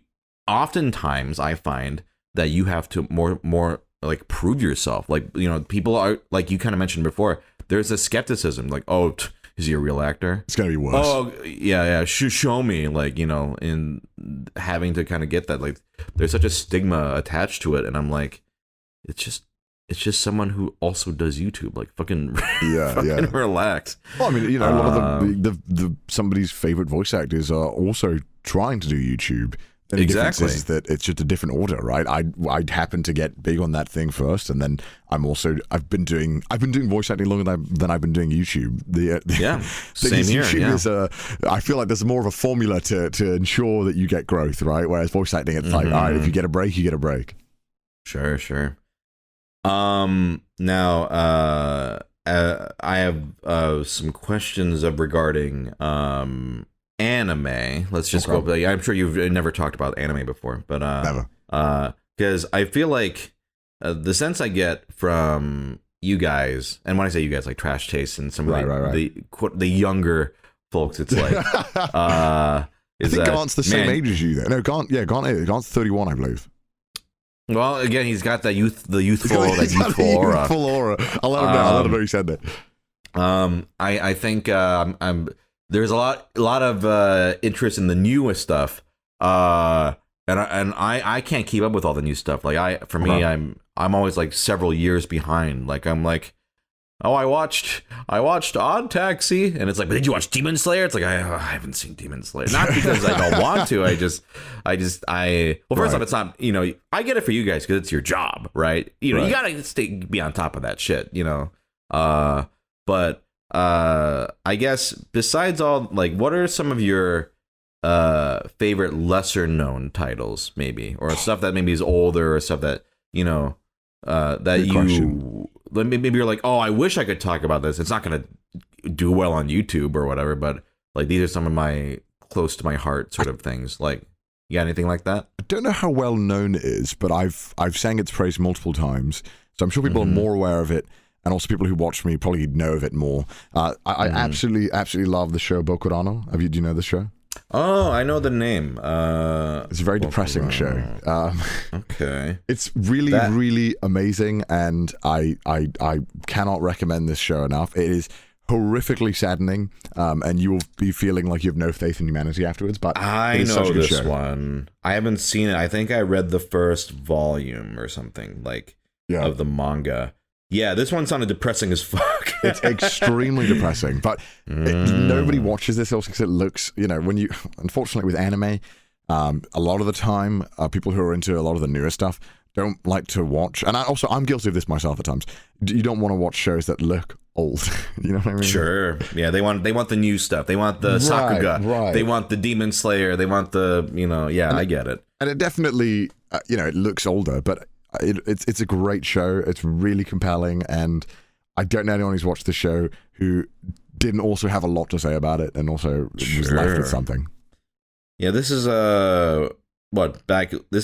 oftentimes I find that you have to more like prove yourself. Like, people are like, you kind of mentioned before, there's a skepticism like, oh, is he a real actor? It's gonna be worse. Oh yeah, show me, like, in having to kind of get that, like there's such a stigma attached to it, and I'm like, it's just someone who also does YouTube. Like, fucking relax. Well, I mean, a lot of the somebody's favorite voice actors are also trying to do YouTube. And the difference is that it's just a different order, right? I happen to get big on that thing first, and then I've been doing voice acting longer than I've been doing YouTube. Same here. YouTube is I feel like there's more of a formula to ensure that you get growth, right? Whereas voice acting, it's like, all right, if you get a break, you get a break. Sure. Now, I have some questions regarding anime. Let's just go. I'm sure you've never talked about anime before, but never. Because I feel like the sense I get from you guys, and when I say you guys, like Trash Taste and some of the younger folks, it's like I think Gaunt's the same age as you. Then no, Gaunt's 31, I believe. Well, again, he's got that youthful aura. Youthful aura. I'll let him know you said that. I think there's a lot of interest in the newest stuff, and I can't keep up with all the new stuff. Like I'm always like several years behind. Like I'm like, oh, I watched Odd Taxi, and it's like, but did you watch Demon Slayer? It's like, I haven't seen Demon Slayer, not because I don't want to. Well, first off, it's not, I get it for you guys because it's your job, right? You gotta be on top of that shit, but I guess besides all, like, what are some of your favorite lesser known titles, maybe, or stuff that maybe is older, or stuff that that Good you question. maybe you're like, oh, I wish I could talk about this. It's not gonna do well on YouTube or whatever, but like these are some of my close to my heart sort of things. Like, you got anything like that? I don't know how well known it is, but I've sang its praise multiple times, so I'm sure people are more aware of it, and also people who watch me probably know of it more. I absolutely love the show Bokurano. Do you know the show? Oh, I know the name. It's a very depressing show. Okay. It's really amazing, and I cannot recommend this show enough. It is horrifically saddening, and you will be feeling like you have no faith in humanity afterwards. But I know this one. I haven't seen it. I think I read the first volume or something of the manga. Yeah, this one sounded depressing as fuck. It's extremely depressing, but nobody watches this also because it looks, unfortunately with anime, a lot of the time, people who are into a lot of the newer stuff don't like to watch, and I'm guilty of this myself at times. You don't want to watch shows that look old. You know what I mean? Sure. Yeah, they want the new stuff. They want the Sakuga. Right. They want the Demon Slayer. They want the, I get it. And it definitely, it looks older, but it's a great show. It's really compelling, and I don't know anyone who's watched the show who didn't also have a lot to say about it, and also was left with something. Yeah, this is this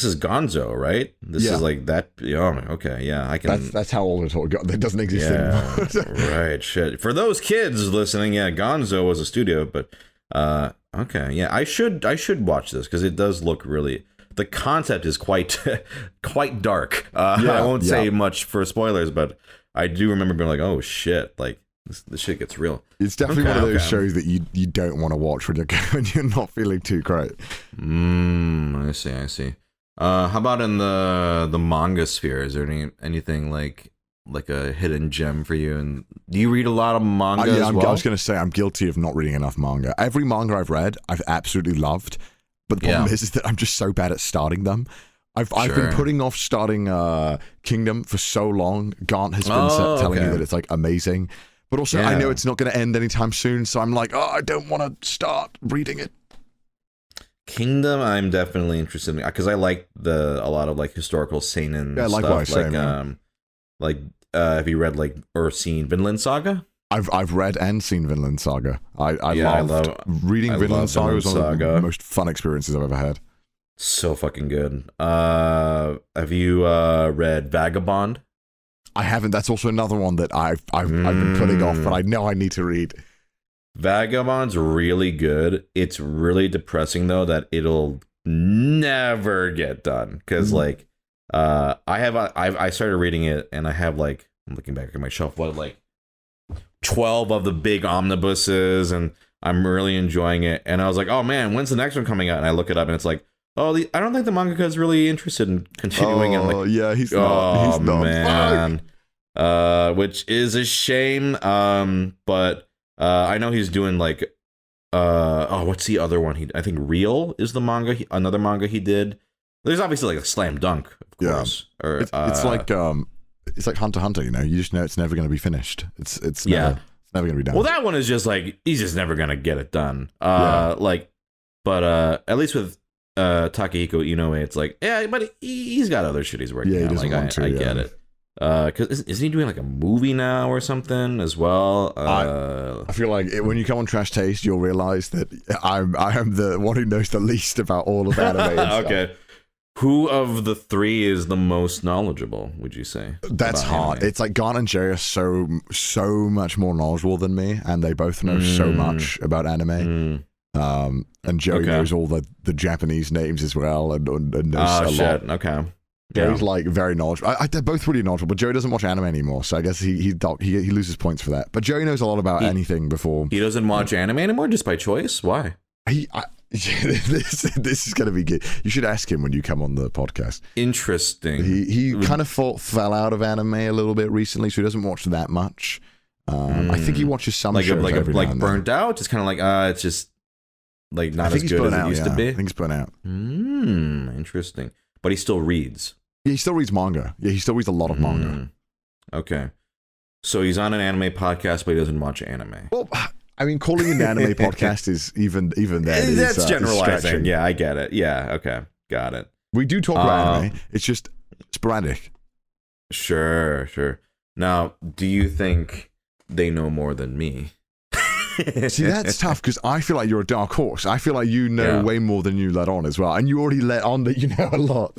is Gonzo, right? This is like that. Oh, okay, yeah, I can. That's how old it doesn't exist anymore. Right, shit. For those kids listening, yeah, Gonzo was a studio, but okay, yeah, I should watch this because it does look really. The concept is quite dark. I won't say much for spoilers, but I do remember being like, oh shit, like this shit gets real. It's definitely one of those shows that you don't want to watch when you're not feeling too great. I see. How about in the manga sphere? Is there anything like a hidden gem for you? And do you read a lot of manga as well? I was going to say I'm guilty of not reading enough manga. Every manga I've read, I've absolutely loved. But the problem is that I'm just so bad at starting them. I've been putting off starting Kingdom for so long. Gaunt has been telling me that it's like amazing. But also I know it's not going to end anytime soon, so I'm like, I don't want to start reading it. Kingdom, I'm definitely interested in because I like a lot of like historical seinen stuff. Likewise, same, have you read or seen Vinland Saga? I've read and seen Vinland Saga. I love reading Vinland Saga. Was one of the most fun experiences I've ever had. So fucking good. Have you read Vagabond? I haven't. That's also another one that I've been putting off, but I know I need to read. Vagabond's really good. It's really depressing though that it'll never get done because I started reading it and I have I'm looking back at my shelf. 12 of the big omnibuses, and I'm really enjoying it. And I was like, oh man, when's the next one coming out? And I look it up, and it's like, I don't think the mangaka is really interested in continuing. Oh, and yeah, he's not. He's not. Man. Which is a shame. But I know he's doing what's the other one? I think Real is the manga. Another manga he did. There's obviously a slam dunk, of course. Yeah. Or it's like Hunter x Hunter, you just know it's never going to be finished. It's never going to be done. Well, that one is just he's just never going to get it done. But at least with Takehiko Inoue, it's but he's got other shit he's working on. I get it. Because isn't he doing a movie now or something as well? I feel like when you come on Trash Taste, you'll realize that I am the one who knows the least about all of anime. Okay. Who of the three is the most knowledgeable, would you say? That's hard. Anime? It's like Gon and Jay are so much more knowledgeable than me, and they both know so much about anime. And Joe knows all the Japanese names as well, and knows a lot. Okay. Joe's very knowledgeable. They're both really knowledgeable, but Joe doesn't watch anime anymore, so I guess he loses points for that. But Joe knows a lot about anything before. He doesn't watch anime anymore just by choice? Why? This is going to be good. You should ask him when you come on the podcast. Interesting. He kind of fell out of anime a little bit recently, so he doesn't watch that much. I think he watches some shows every now and then. burnt out. It's kind of like it's just like not as good as it used to be. I think he's burnt out. Interesting. But he still reads. Yeah, he still reads manga. Yeah, he still reads a lot of manga. Okay. So he's on an anime podcast, but he doesn't watch anime. Well, I mean, calling it an anime podcast is even then. That's generalizing. Yeah, I get it. Yeah, okay. Got it. We do talk about anime. It's just sporadic. Sure. Now, do you think they know more than me? See, that's tough because I feel like you're a dark horse. I feel like you know way more than you let on as well, and you already let on that you know a lot.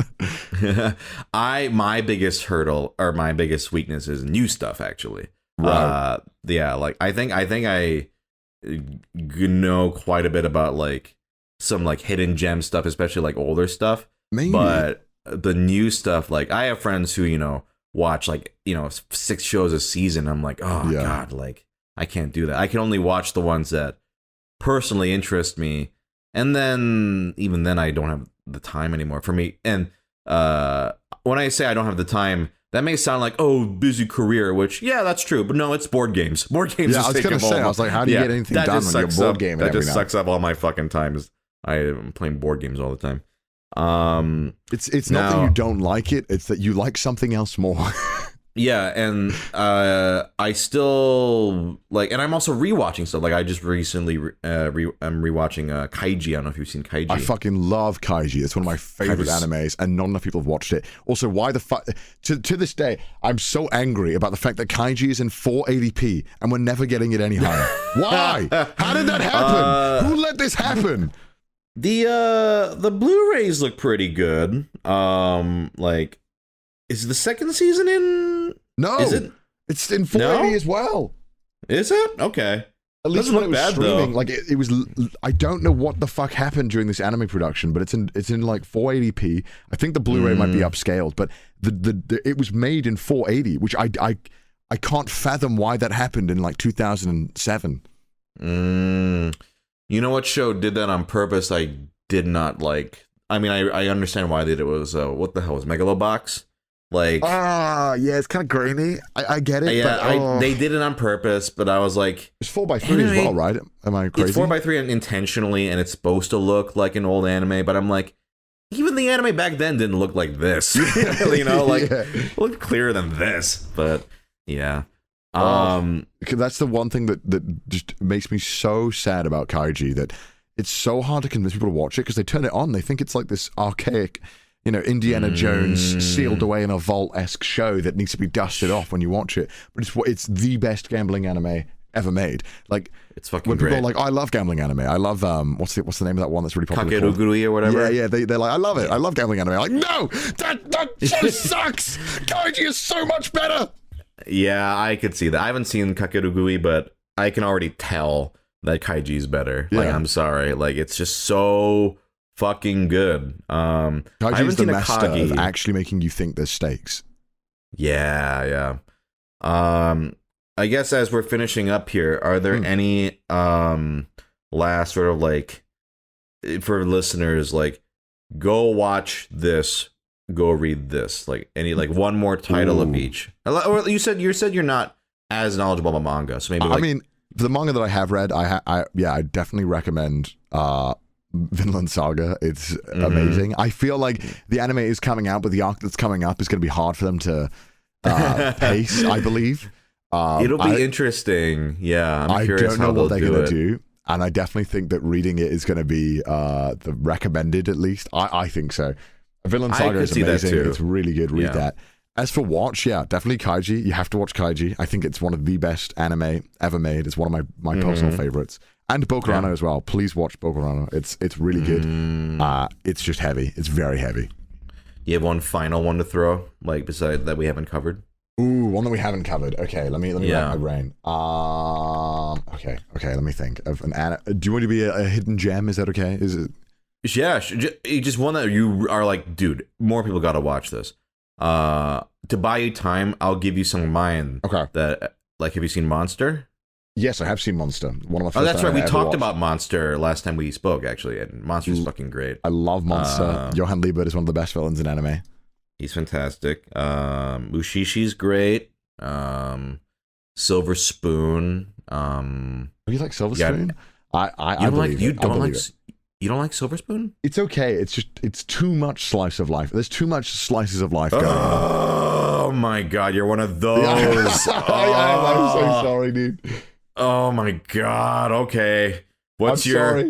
My biggest hurdle or my biggest weakness is new stuff. Actually, right? Like I think I know quite a bit about like some like hidden gem stuff, especially like older stuff. Maybe. But the new stuff, like I have friends who watch like 6 shows a season. I'm like, oh god, like. I can't do that. I can only watch the ones that personally interest me. And then, even then, I don't have the time anymore for me. And when I say I don't have the time, that may sound like, busy career, which, yeah, that's true. But no, it's board games. Board games I was going to say, I was like, how do you get anything done when you're board gaming That just sucks up all my fucking time. I'm playing board games all the time. It's not that you don't like it. It's that you like something else more. Yeah, and I still like, and I'm also rewatching stuff. Like I just recently, I'm rewatching Kaiji. I don't know if you've seen Kaiji. I fucking love Kaiji. It's one of my favorite animes, and not enough people have watched it. Also, why the fuck? To this day, I'm so angry about the fact that Kaiji is in 480p, and we're never getting it any higher. Why? How did that happen? Who let this happen? The Blu-rays look pretty good. Like. Is the second season in? No. Is it? It's in 480 as well. Is it? Okay. At least when it was streaming, like it was. I don't know what the fuck happened during this anime production, but it's in like 480p. I think the Blu-ray might be upscaled, but it was made in 480, which I can't fathom why that happened in like 2007. You know what show did that on purpose? I did not like. I mean, I understand why they did it. Was what the hell was Megalobox? Like yeah, it's kind of grainy. I get it. Yeah, but, they did it on purpose, but I was like, it's 4:3 as well, right? Am I crazy? It's 4:3 intentionally, and it's supposed to look like an old anime, but I'm like, even the anime back then didn't look like this. It looked clearer than this. But yeah, that's the one thing that just makes me so sad about Kaiji, that it's so hard to convince people to watch it because they turn it on, they think it's like this archaic, Indiana Jones sealed away in a vault-esque show that needs to be dusted off when you watch it. But it's the best gambling anime ever made. Like, it's fucking when people great. are like, I love gambling anime. I love what's the name of that one that's really popular? Kakeruguri or whatever. Yeah, they're like, I love it. I love gambling anime. I'm like, no, that show sucks. Kaiji is so much better. Yeah, I could see that. I haven't seen Kakeruguri, but I can already tell that Kaiji is better. Yeah. Like, I'm sorry. Like, it's just so fucking good. Kaiji is the master of actually making you think there's stakes. Yeah. I guess as we're finishing up here, are there any last sort of like, for listeners, like, go watch this, go read this, like any like one more title of each? Or you said you're not as knowledgeable about manga, so maybe. I mean, the manga that I have read, I definitely recommend Vinland Saga. It's amazing. I feel like the anime is coming out, but the arc that's coming up is going to be hard for them to pace, I believe. It'll be interesting. Yeah, I'm curious. I don't know what they're going to do, and I definitely think that reading it is going to be the recommended, at least. I think so. Vinland Saga is amazing. It's really good. Read that. As for watch, definitely Kaiji. You have to watch Kaiji. I think it's one of the best anime ever made. It's one of my personal favorites. And Bokurano as well. Please watch Bokurano. It's really good. It's just heavy. It's very heavy. You have one final one to throw, like beside that we haven't covered? Ooh, one that we haven't covered. Okay, let me rack my brain. Okay, let me think of an anime. Do you want to be a hidden gem? Is that okay? Is it? Yeah, just one that you are like, dude, more people got to watch this. To buy you time, I'll give you some of mine. Okay. That, like, have you seen Monster? Yes, I have seen Monster. One of my first. Oh, that's right. We talked about Monster last time we spoke, actually, and Monster's fucking great. I love Monster. Johan Liebert is one of the best villains in anime. He's fantastic. Mushishi's great. Silver Spoon. You like Silver Spoon? I believe it. You don't like Silver Spoon? It's okay. It's too much slice of life. There's too much slices of life going on. Oh my god, you're one of those. I'm so sorry, dude. Oh my god. Okay. What's your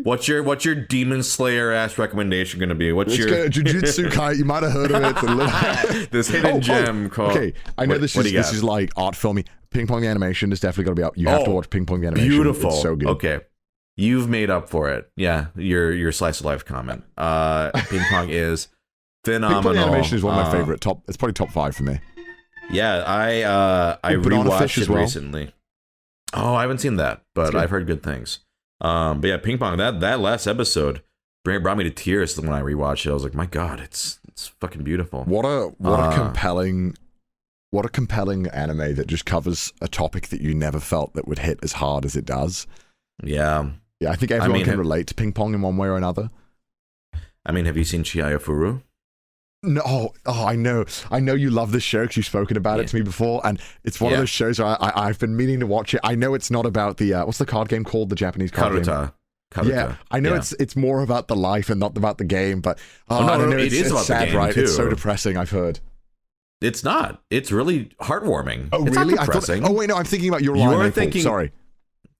Demon Slayer ass recommendation gonna be? What's your Jujutsu Kaisen? You might have heard of it. This hidden gem called. Okay, I know this is like art filmy. Ping Pong the Animation is definitely gonna be up. You have to watch Ping Pong the Animation. Beautiful. It's so good. Okay. You've made up for it. Yeah, your slice of life comment. Ping Pong is phenomenal. Ping Pong the Animation is one of my favorite. It's probably top 5 for me. Yeah, I rewatched it recently. Oh, I haven't seen that, but I've heard good things. But yeah, Ping Pong, that last episode brought me to tears when I rewatched it. I was like, my god, it's fucking beautiful. What a compelling anime that just covers a topic that you never felt that would hit as hard as it does. Yeah. Yeah, I think everyone can relate to Ping Pong in one way or another. I mean, have you seen Chihaya-Furu? No, I know you love this show because you've spoken about it to me before, and it's one of those shows where I've been meaning to watch it. I know it's not about the what's the card game called, the Japanese card game? Karuta. Yeah, I know it's more about the life and not about the game, but I don't know. It is about sad, the game, right? Too. It's so depressing. I've heard. It's not. It's really heartwarming. Oh, it's really? Not depressing. Wait, no, I'm thinking about Your Lie in April. Sorry.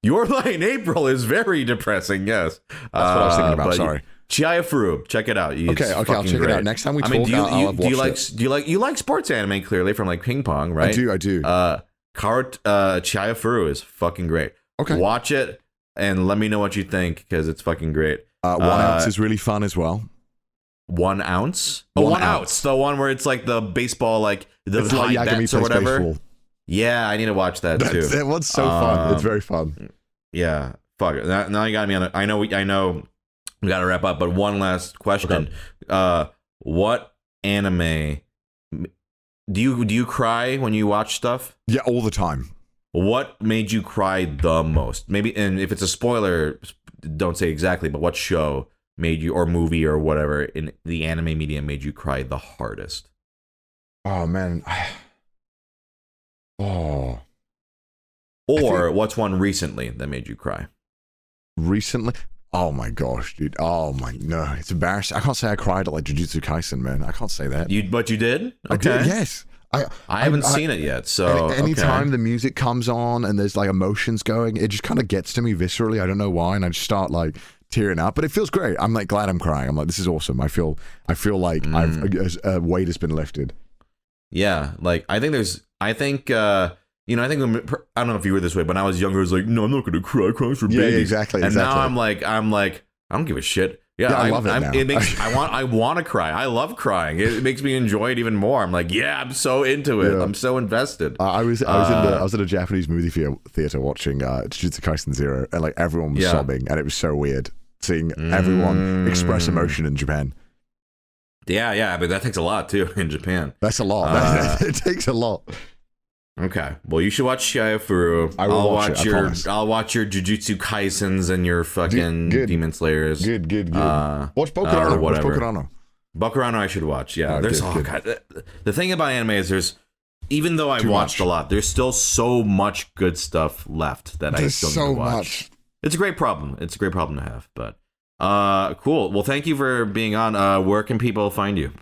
Your Lie in April is very depressing. Yes, that's what I was thinking about. Sorry. Chihaya-Furu, check it out. Okay, I'll check it out next time we talk. Do you like sports anime clearly from like Ping Pong, right? I do. Chihaya-Furu is fucking great. Okay, watch it and let me know what you think because it's fucking great. 1 ounce is really fun as well. 1 ounce? 1 ounce, the one where it's like the baseball, like the high bets or whatever. Baseball. Yeah, I need to watch that too. That one's so fun. It's very fun. Yeah, fuck it. Now you got me on. I know. We got to wrap up, but one last question. Okay. What anime do you cry when you watch stuff? Yeah, all the time. What made you cry the most? Maybe, and if it's a spoiler, don't say exactly, but what show made you, or movie or whatever in the anime medium made you cry the hardest? Oh man. Or what's one recently that made you cry? Recently? Oh my gosh, dude. No, it's embarrassing. I can't say I cried at like Jujutsu Kaisen, man. I can't say that. But you did? Okay. I did, yes. I haven't seen it yet, so anytime the music comes on and there's like emotions going, it just kind of gets to me viscerally. I don't know why, and I just start like tearing up. But it feels great. I'm like glad I'm crying. I'm like, this is awesome. I feel like a weight has been lifted. Yeah, like I think I don't know if you were this way, but when I was younger, I was like, no, I'm not going to cry. Crying's for babies. Yeah, exactly. And now I'm like, I don't give a shit. Yeah, I love it now. It makes I want to cry. I love crying. It makes me enjoy it even more. I'm like, yeah, I'm so into it. Yeah. I'm so invested. I was in a Japanese movie theater watching Jujutsu Kaisen 0, and like everyone was sobbing, and it was so weird seeing everyone express emotion in Japan. Yeah, but that takes a lot too in Japan. That's a lot. It takes a lot. Okay, well, you should watch Chihaya-Furu. I'll watch your Jujutsu Kaisens and your fucking Demon Slayers. Good. Watch Bokurano. Watch Bokurano I should watch. Yeah, God, the thing about anime is even though I watched a lot, there's still so much good stuff left that I still need to watch. It's a great problem. It's a great problem to have. But cool. Well, thank you for being on. Where can people find you?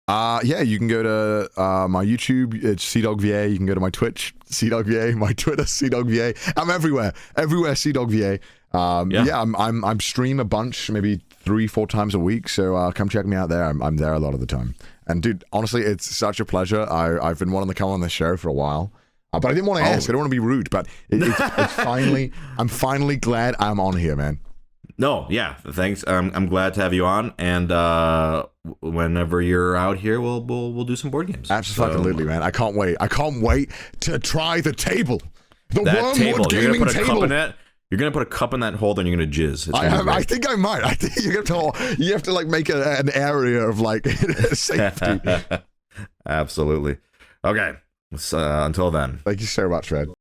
You can go to my YouTube, it's CDawgVA. You can go to my Twitch, CDawgVA, my Twitter, CDawgVA. I'm everywhere CDawgVA. I'm stream a bunch, maybe 3-4 times a week. So come check me out there. I'm there a lot of the time. And dude, honestly, it's such a pleasure. I've been wanting to come on this show for a while, but I didn't want to ask. I don't want to be rude, but it's finally. I'm finally glad I'm on here, man. No, yeah, thanks. I'm glad to have you on, and whenever you're out here, we'll do some board games. Absolutely, man. I can't wait. I can't wait to try the table. The Wormwood Gaming Table. You're gonna put a cup in that hole, then you're gonna jizz. I think I might. I think you have to like make an area of like safety. Absolutely. Okay. Until then. Thank you so much, Fred.